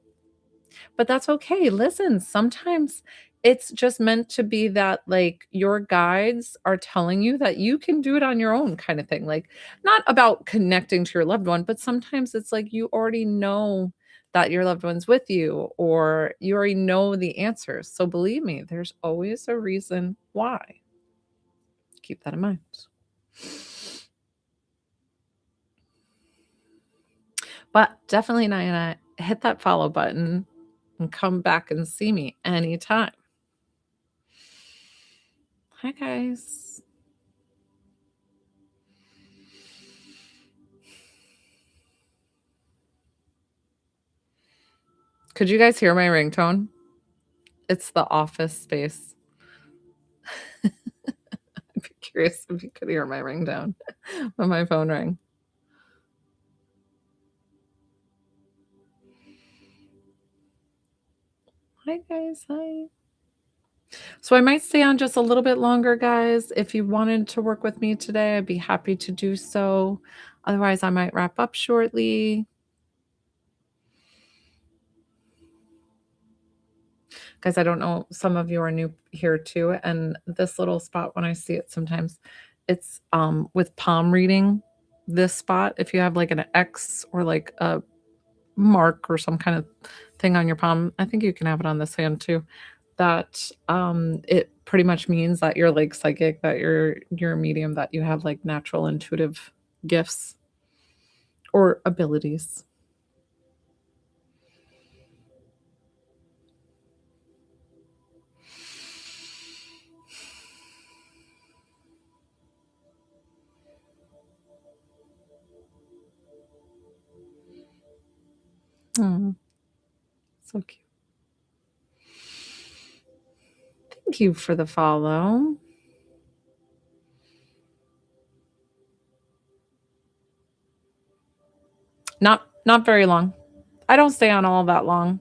But that's okay. Listen, sometimes it's just meant to be that, like, your guides are telling you that you can do it on your own kind of thing. Like, not about connecting to your loved one, but sometimes it's like you already know that your loved one's with you or you already know the answers. So believe me, there's always a reason why. Keep that in mind. But definitely, Nayana, hit that follow button and come back and see me anytime. Hi, guys. Could you guys hear my ringtone? It's the Office Space. I'd be curious if you could hear my ringtone when my phone rang. Hi, guys. Hi. So I might stay on just a little bit longer, guys. If you wanted to work with me today, I'd be happy to do so. Otherwise, I might wrap up shortly. Guys, I don't know, some of you are new here too, and this little spot, when I see it sometimes, it's, with palm reading, this spot, if you have, like, an X or, like, a mark or some kind of thing on your palm, I think you can have it on this hand too, that, it pretty much means that you're, like, psychic, that you're a medium, that you have, like, natural intuitive gifts or abilities. Aw, so cute. Thank you for the follow. Not very long. I don't stay on all that long.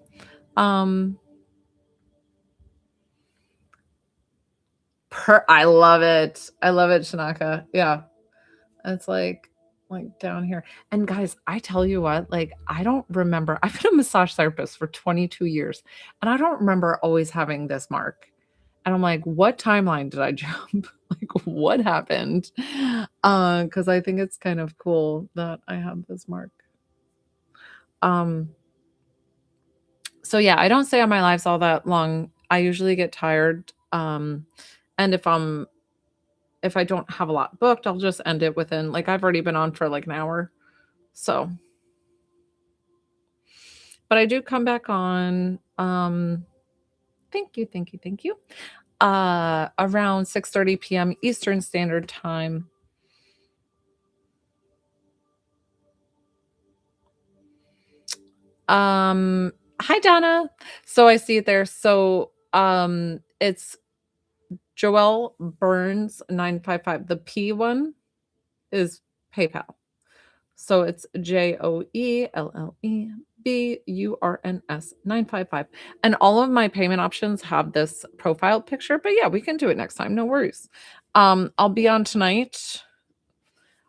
Um, I love it. I love it, Shanaka. Yeah. It's like down here. And guys, I tell you what, like, I don't remember. I've been a massage therapist for 22 years, and I don't remember always having this mark. And I'm like, what timeline did I jump? Like, what happened? Because I think it's kind of cool that I have this mark. So yeah, I don't stay on my lives all that long. I usually get tired. And if I don't have a lot booked, I'll just end it within, like, I've already been on for like an hour. So, but I do come back on. Thank you, thank you, thank you. Around 6:30 p.m. Eastern Standard Time. Hi Donna. So I see it there. So it's Joelle Burns 955. The P one is PayPal. So it's JOELLEBURNS 955. And all of my payment options have this profile picture, but yeah, we can do it next time. No worries. I'll be on tonight.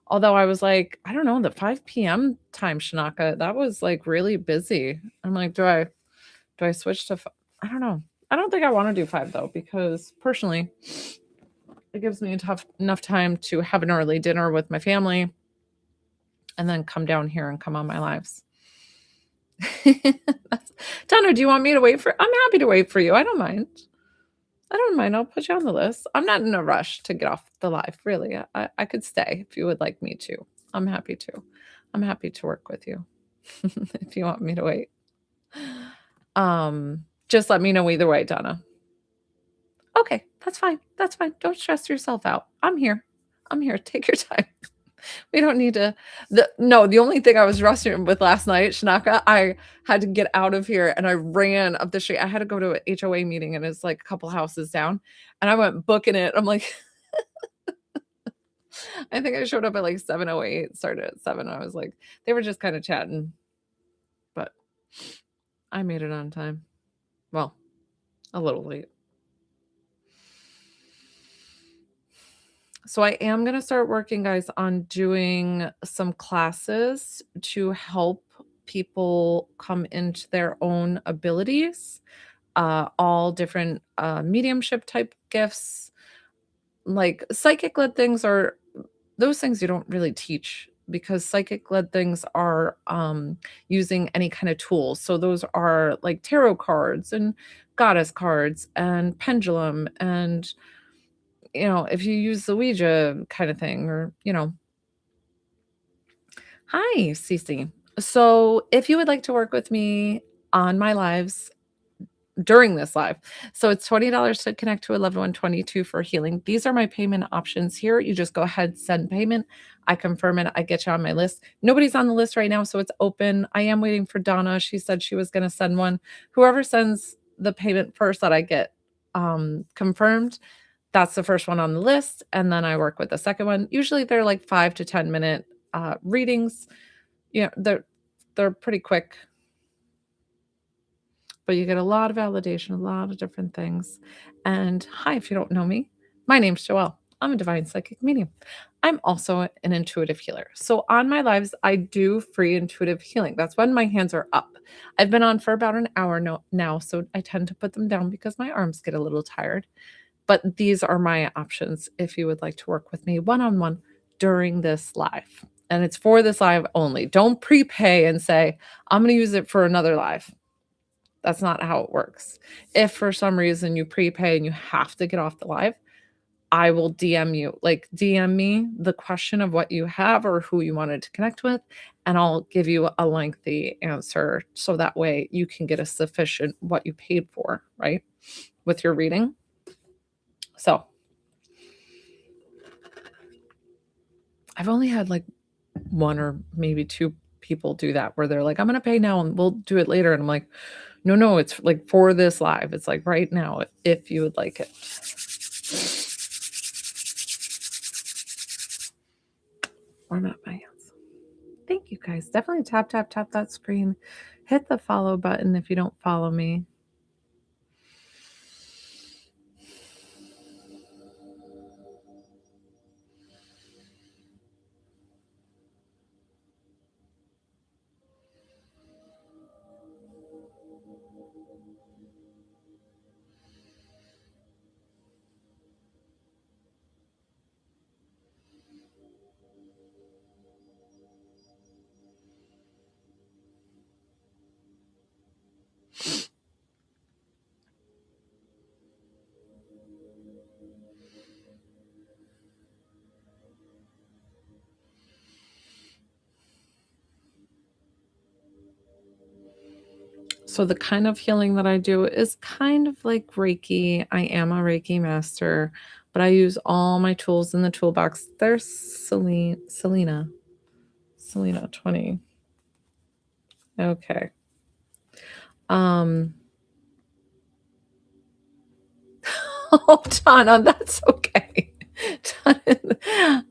Although I was like, I don't know, the 5 p.m. time, Shanaka, that was like really busy. I'm like, do I switch to I don't know. I don't think I want to do 5 though, because personally, it gives me enough time to have an early dinner with my family and then come down here and come on my lives. Donna, do you want me to wait for? I'm happy to wait for you. I don't mind. I don't mind. I'll put you on the list. I'm not in a rush to get off the live, really. I could stay if you would like me to. I'm happy to. I'm happy to work with you if you want me to wait. Just let me know either way, Donna. Okay, that's fine. That's fine. Don't stress yourself out. I'm here. I'm here. Take your time. We don't need to. The only thing I was rushing with last night, Shanaka, I had to get out of here and I ran up the street. I had to go to an HOA meeting and it's like a couple houses down. And I went booking it. I'm like, I think I showed up at like 7:08, started at 7. I was like, they were just kind of chatting. But I made it on time. Well, a little late. So I am going to start working, guys, on doing some classes to help people come into their own abilities, all different mediumship type gifts. Like psychic led things are those things you don't really teach, because psychic led things are using any kind of tools. So those are like tarot cards and goddess cards and pendulum and if you use the Ouija kind of thing, or Hi, Cece. So if you would like to work with me on my lives during this live, so it's $20 to connect to a loved one, 22 for healing. These are my payment options here. You just go ahead, send payment. I confirm it. I get you on my list. Nobody's on the list right now, so it's open. I am waiting for Donna. She said she was going to send one. Whoever sends the payment first that I get confirmed, that's the first one on the list. And then I work with the second one. Usually they're like 5 to 10 minute readings. They're pretty quick, but you get a lot of validation, a lot of different things. And hi, if you don't know me, my name's Joelle. I'm a divine psychic medium. I'm also an intuitive healer. So on my lives, I do free intuitive healing. That's when my hands are up. I've been on for about an hour now, so I tend to put them down because my arms get a little tired. But these are my options if you would like to work with me one-on-one during this live. And it's for this live only. Don't prepay and say, I'm going to use it for another live. That's not how it works. If for some reason you prepay and you have to get off the live, I will DM you. Like, DM me the question of what you have or who you wanted to connect with, and I'll give you a lengthy answer so that way you can get a sufficient what you paid for, right? With your reading. So I've only had like 1 or maybe 2 people do that where they're like, I'm going to pay now and we'll do it later. And I'm like, no, it's like for this live. It's like right now, if you would like it. Warm up my hands. Thank you guys. Definitely tap that screen. Hit the follow button if you don't follow me. So the kind of healing that I do is kind of like Reiki. I am a Reiki master, but I use all my tools in the toolbox. There's Selena 20. Okay. Um Oh, Donna, that's okay.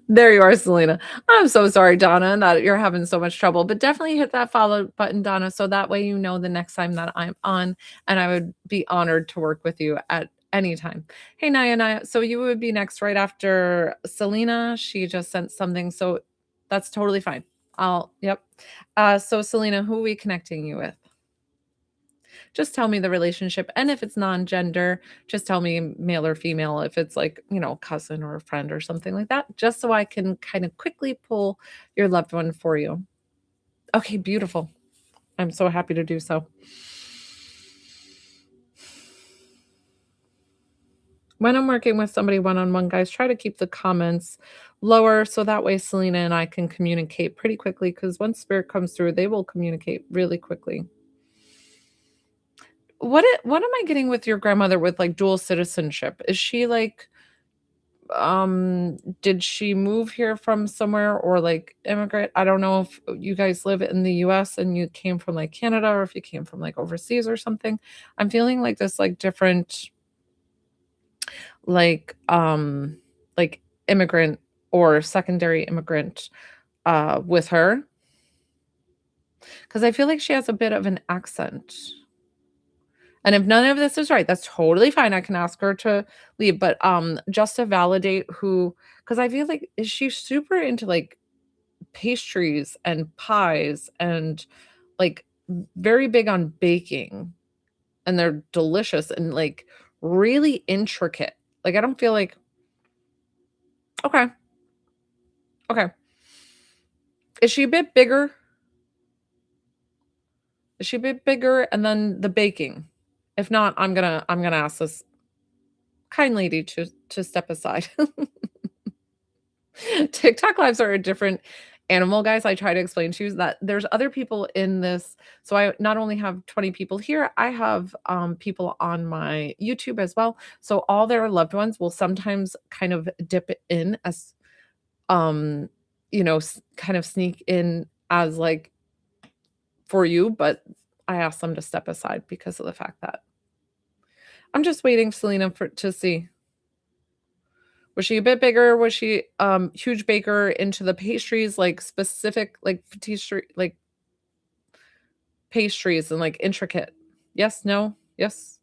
There you are, Selena. I'm so sorry, Donna, that you're having so much trouble, but definitely hit that follow button, Donna, so that way you know the next time that I'm on, and I would be honored to work with you at any time. Hey, Naya, so you would be next right after Selena. She just sent something, so that's totally fine. Yep. So Selena, who are we connecting you with? Just tell me the relationship. And if it's non-gender, just tell me male or female. If it's like, cousin or a friend or something like that, just so I can kind of quickly pull your loved one for you. Okay, beautiful. I'm so happy to do so. When I'm working with somebody one-on-one, guys, try to keep the comments lower so that way Selena and I can communicate pretty quickly because once spirit comes through, they will communicate really quickly. What am I getting with your grandmother with like dual citizenship? Is she like did she move here from somewhere or like immigrant? I don't know if you guys live in the US and you came from like Canada or if you came from like overseas or something. I'm feeling like this like different like like immigrant or secondary immigrant with her because I feel like she has a bit of an accent. And if none of this is right, that's totally fine. I can ask her to leave, but just to validate who, because I feel like is she super into like pastries and pies and like very big on baking and they're delicious and like really intricate. Like I don't feel like okay. Okay. Is she a bit bigger? Is she a bit bigger? And then the baking. If not, I'm gonna ask this kind lady to step aside. TikTok lives are a different animal, guys. I try to explain to you that there's other people in this. So I not only have 20 people here, I have people on my YouTube as well. So all their loved ones will sometimes kind of dip in as um kind of sneak in as like for you, but I asked them to step aside because of the fact that I'm just waiting, Selena, for to see. Was she a bit bigger? Was she huge baker into the pastries, like specific like pastry like pastries and like intricate? Yes, no, yes,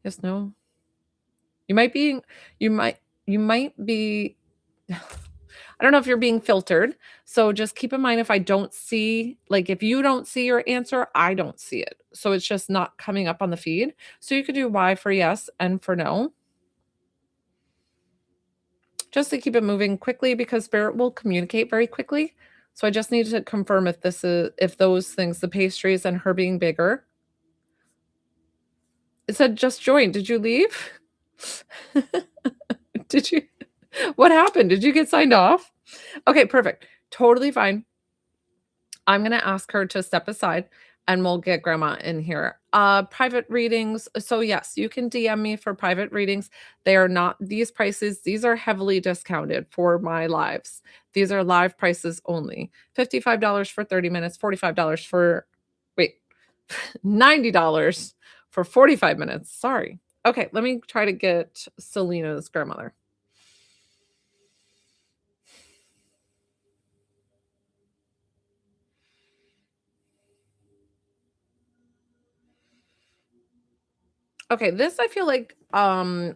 yes, no. You might be you might be I don't know if you're being filtered. So just keep in mind if I don't see like if you don't see your answer, I don't see it. So it's just not coming up on the feed. So you could do Y for yes and for no. Just to keep it moving quickly because spirit will communicate very quickly. So I just need to confirm if this is if those things, the pastries and her being bigger. It said just join. Did you leave? Did you what happened? Did you get signed off? Okay, perfect. Totally fine. I'm gonna ask her to step aside and we'll get grandma in here. Private readings. So yes, you can DM me for private readings. They are not these prices. These are heavily discounted for my lives. These are live prices only. $55 for 30 minutes, $45 for wait, $90 for 45 minutes. Sorry. Okay, let me try to get Selena's grandmother. Okay, this I feel like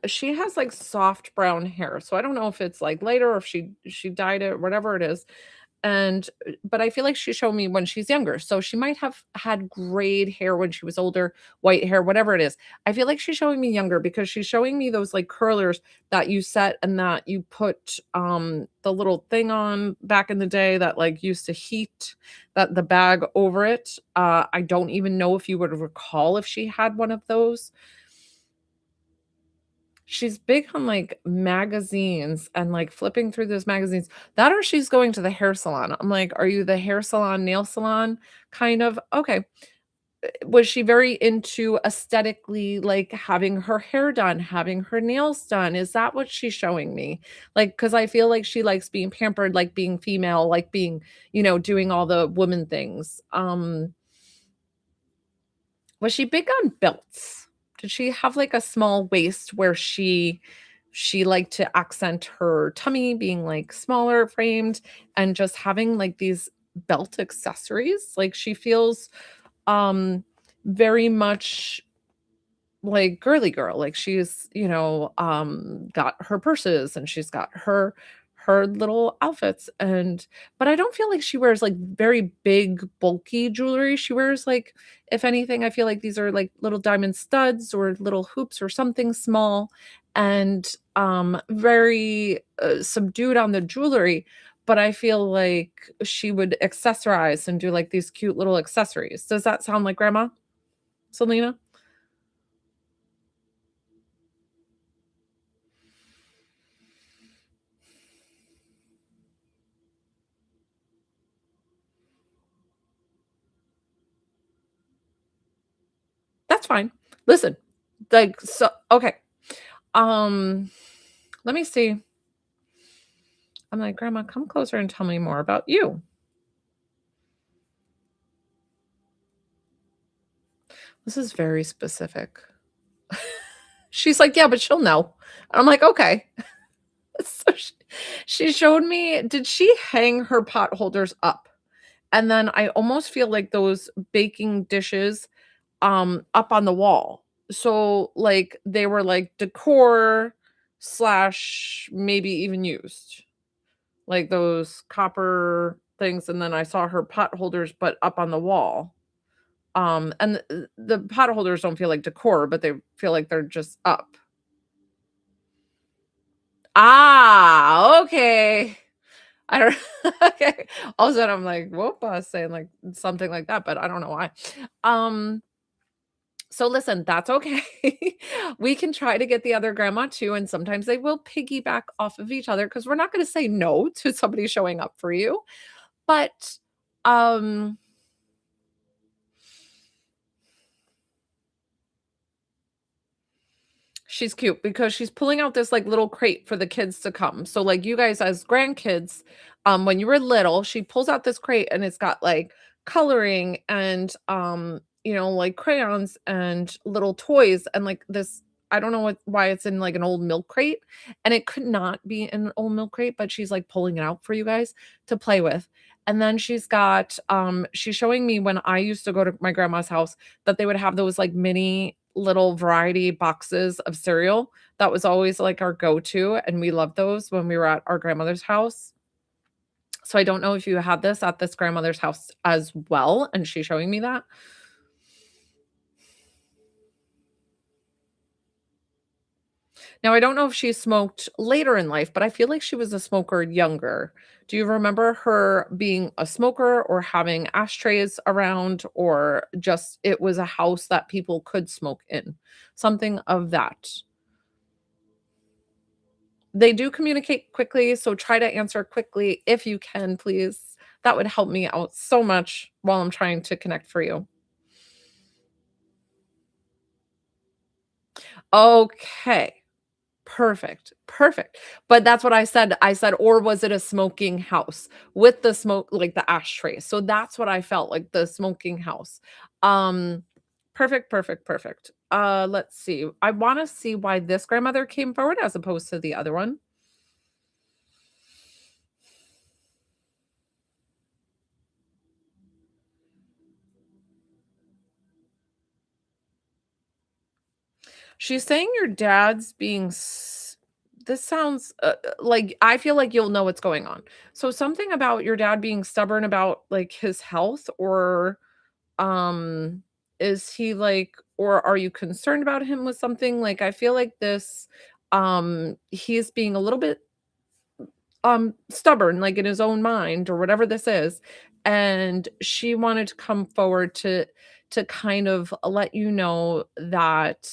she has like soft brown hair. So I don't know if it's like later or if she dyed it, whatever it is. And but I feel like she showed me when she's younger. So she might have had grayed hair when she was older, white hair, whatever it is. I feel like she's showing me younger because she's showing me those like curlers that you set and that you put the little thing on back in the day that like used to heat that the bag over it. I don't even know if you would recall if she had one of those. She's big on, like, magazines and, like, flipping through those magazines. That or she's going to the hair salon. I'm like, "Are you the hair salon, nail salon kind of?" Okay. was she very into aesthetically, like, having her hair done, having her nails done? Is that what she's showing me? Like, because I feel like she likes being pampered, like being female, like being, doing all the woman things. Was she big on belts? Did she have, like, a small waist where she liked to accent her tummy being, like, smaller framed and just having, like, these belt accessories? Like, she feels, um, very much like girly girl, like she's, got her purses and she's got her little outfits, and but I don't feel like she wears like very big bulky jewelry. She wears like, if anything, I feel like these are like little diamond studs or little hoops or something small, and very subdued on the jewelry, but I feel like she would accessorize and do like these cute little accessories. Does that sound like grandma Selena? That's fine. Listen, like, so okay, um, let me see. I'm like, "Grandma, come closer and tell me more about you." This is very specific. She's like, "Yeah, but she'll know." I'm like, "Okay." So she showed me, did she hang her pot holders up? And then I almost feel like those baking dishes, up on the wall. So, like, they were, like, decor slash maybe even used. Like those copper things, and then I saw her pot holders, but up on the wall. And the pot holders don't feel like decor, but they feel like they're just up. Ah, okay. I don't okay. All of a sudden, I'm like, "Whoop," I was saying, like, something like that, but I don't know why. Um, so listen, that's okay. We can try to get the other grandma too, and sometimes they will piggyback off of each other because 'cause we're not gonna say no to somebody showing up for you. But, um she's cute because she's pulling out this, like, little crate for the kids to come. So, like, you guys as grandkids, when you were little, she pulls out this crate and it's got, like, coloring and, like, crayons and little toys and, like, this, I don't know why it's in, like, an old milk crate, and it could not be in an old milk crate, but she's, like, pulling it out for you guys to play with. And then she's showing me when I used to go to my grandma's house that they would have those, like, mini little variety boxes of cereal. That was always, like, our go-to, and we loved those when we were at our grandmother's house. So I don't know if you had this at this grandmother's house as well, and she's showing me that. Now, I don't know if she smoked later in life, but I feel like she was a smoker younger. Do you remember her being a smoker or having ashtrays around, or just it was a house that people could smoke in? Something of that. They do communicate quickly, so try to answer quickly if you can, please. That would help me out so much while I'm trying to connect for you. Okay. Perfect, perfect. But that's what I said. I said, "Or was it a smoking house with the smoke, like, the ashtray?" So that's what I felt like, the smoking house. Um, perfect, perfect, perfect. Let's see. I wanna see why this grandmother came forward as opposed to the other one. She's saying your dad's being this sounds, like, I feel like you'll know what's going on. So something about your dad being stubborn about, like, his health, or, um, is he, like, or are you concerned about him with something? Like, I feel like this, he's being a little bit, stubborn, like, in his own mind or whatever this is, and she wanted to come forward to kind of let you know that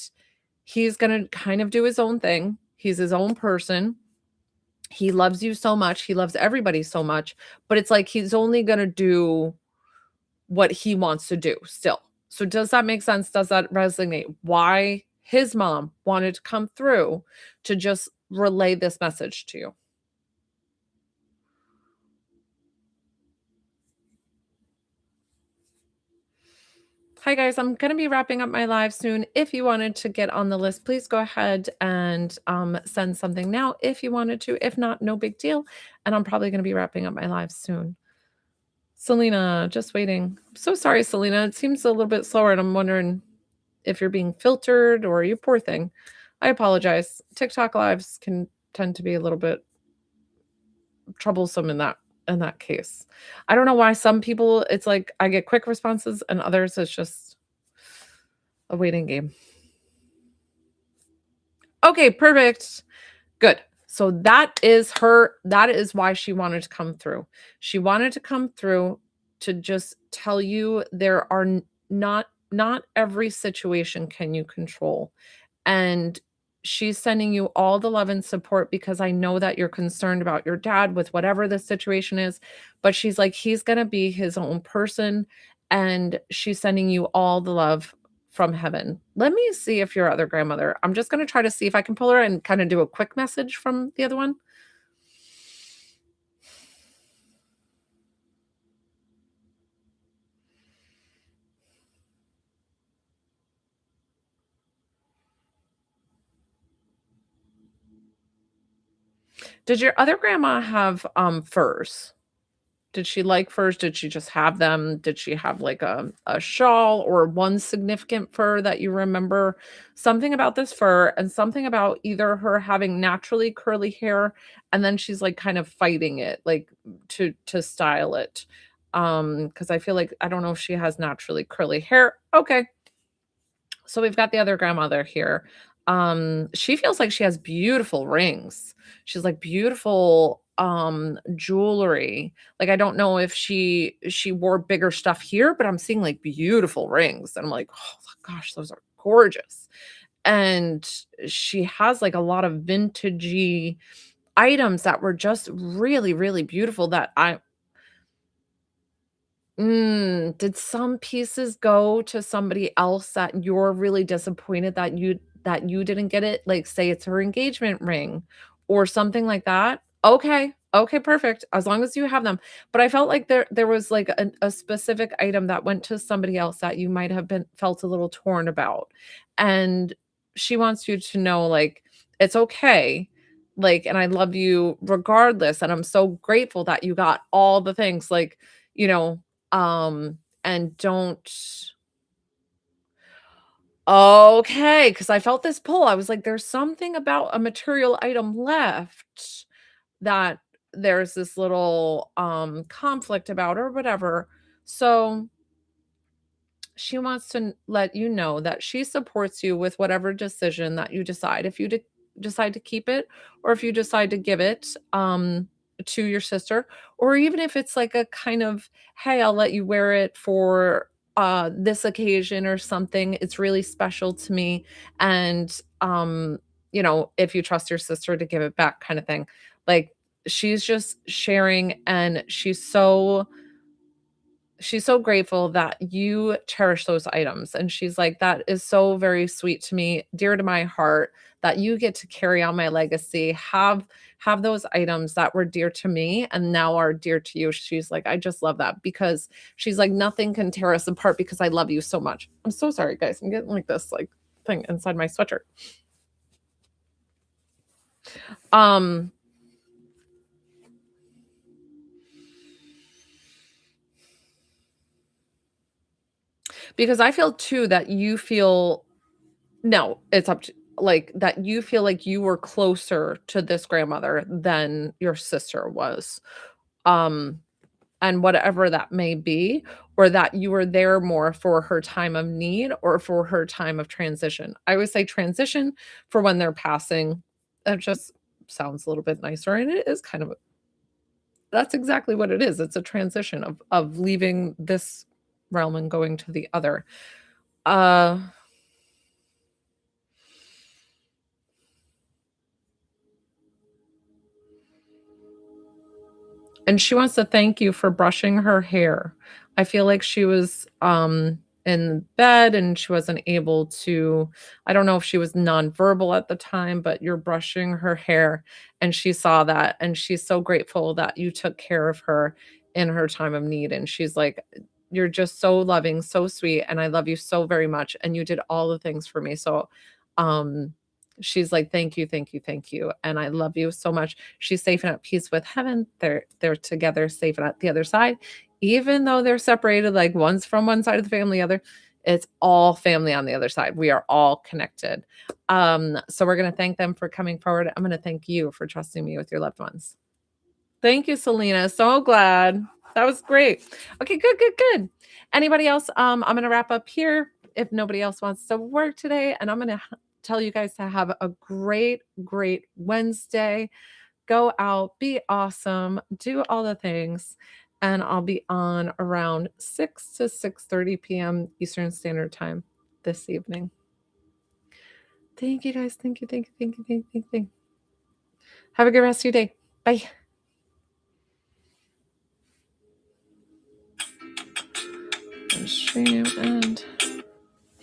he's gonna kind of do his own thing. He's his own person. He loves you so much. He loves everybody so much, but it's like he's only gonna do what he wants to do still. So does that make sense? Does that resonate? Why his mom wanted to come through to just relay this message to you? Hi, guys. I'm going to be wrapping up my live soon. If you wanted to get on the list, please go ahead and send something now if you wanted to. If not, no big deal. And I'm probably going to be wrapping up my live soon. Selena, just waiting. I'm so sorry, Selena. It seems a little bit slower, and I'm wondering if you're being filtered or you poor thing. I apologize. TikTok lives can tend to be a little bit troublesome in that case. I don't know why some people it's like I get quick responses and others it's just a waiting game. Okay, perfect. Good. So that is why she wanted to come through. She wanted to come through to just tell you there are not every situation can you control. And she's sending you all the love and support because I know that you're concerned about your dad with whatever the situation is, but she's like he's going to be his own person and she's sending you all the love from heaven. Let me see if your other grandmother. I'm just going to try to see if I can pull her and kind of do a quick message from the other one. Did your other grandma have furs? Did she like furs? Did she just have them? Did she have like a shawl or one significant fur that you remember? Something about this fur and something about either her having naturally curly hair and then she's like kind of fighting it like to style it. Cuz I feel like I don't know if she has naturally curly hair. Okay. So we've got the other grandmother here. She feels like she has beautiful rings. She's like beautiful jewelry. Like I don't know if she wore bigger stuff here, but I'm seeing like beautiful rings. And I'm like, oh gosh, those are gorgeous. And she has like a lot of vintagey items that were just really, really beautiful that I did some pieces go to somebody else that you're really disappointed that you didn't get it? Like, say it's her engagement ring or something like that? Okay. Okay, perfect. As long as you have them. But I felt like there was like a specific item that went to somebody else that you might have been felt a little torn about. And she wants you to know like it's okay. Like, and I love you regardless. And I'm so grateful that you got all the things like, you know, and don't okay, because I felt this pull. I was like, there's something about a material item left that there's this little conflict about or whatever. So she wants to let you know that she supports you with whatever decision that you decide. If you decide to keep it or if you decide to give it to your sister, or even if it's like a kind of, hey, I'll let you wear it for this occasion or something. It's really special to me. And, if you trust your sister to give it back, kind of thing. Like she's just sharing and she's so grateful that you cherish those items, and she's like, "That is so very sweet to me, dear to my heart, that you get to carry on my legacy, have those items that were dear to me and now are dear to you." She's like, "I just love that," because she's like, "Nothing can tear us apart because I love you so much." I'm so sorry, guys. I'm getting like this like thing inside my sweatshirt. Um, because I feel too that you feel no, it's up to like, that you feel like you were closer to this grandmother than your sister was, um, and whatever that may be, or that you were there more for her time of need or for her time of transition. I always say transition for when they're passing. That just sounds a little bit nicer, and it is kind of that's exactly what it is. It's a transition of leaving this realm and going to the other. Uh And she wants to thank you for brushing her hair. I feel like she was, in bed and she wasn't able to, I don't know if she was nonverbal at the time, but you're brushing her hair and she saw that and she's so grateful that you took care of her in her time of need. And she's like, you're just so loving, so sweet, and I love you so very much. And you did all the things for me. So um she's like, thank you, thank you, thank you. And I love you so much. She's safe and at peace with heaven. They're together, safe and at the other side. Even though they're separated, like one's from one side of the family, other, it's all family on the other side. We are all connected. So we're gonna thank them for coming forward. I'm gonna thank you for trusting me with your loved ones. Thank you, Selena. So glad. That was great. Okay, good, good, good. Anybody else? I'm gonna wrap up here if nobody else wants to work today, and I'm gonna tell you guys to have a great, great Wednesday. Go out, be awesome, do all the things, and I'll be on around 6 to 6:30 p.m. Eastern Standard Time this evening. Thank you guys. Thank you. Thank you. Thank you. Thank you. Thank you. Have a good rest of your day. Bye. Stream and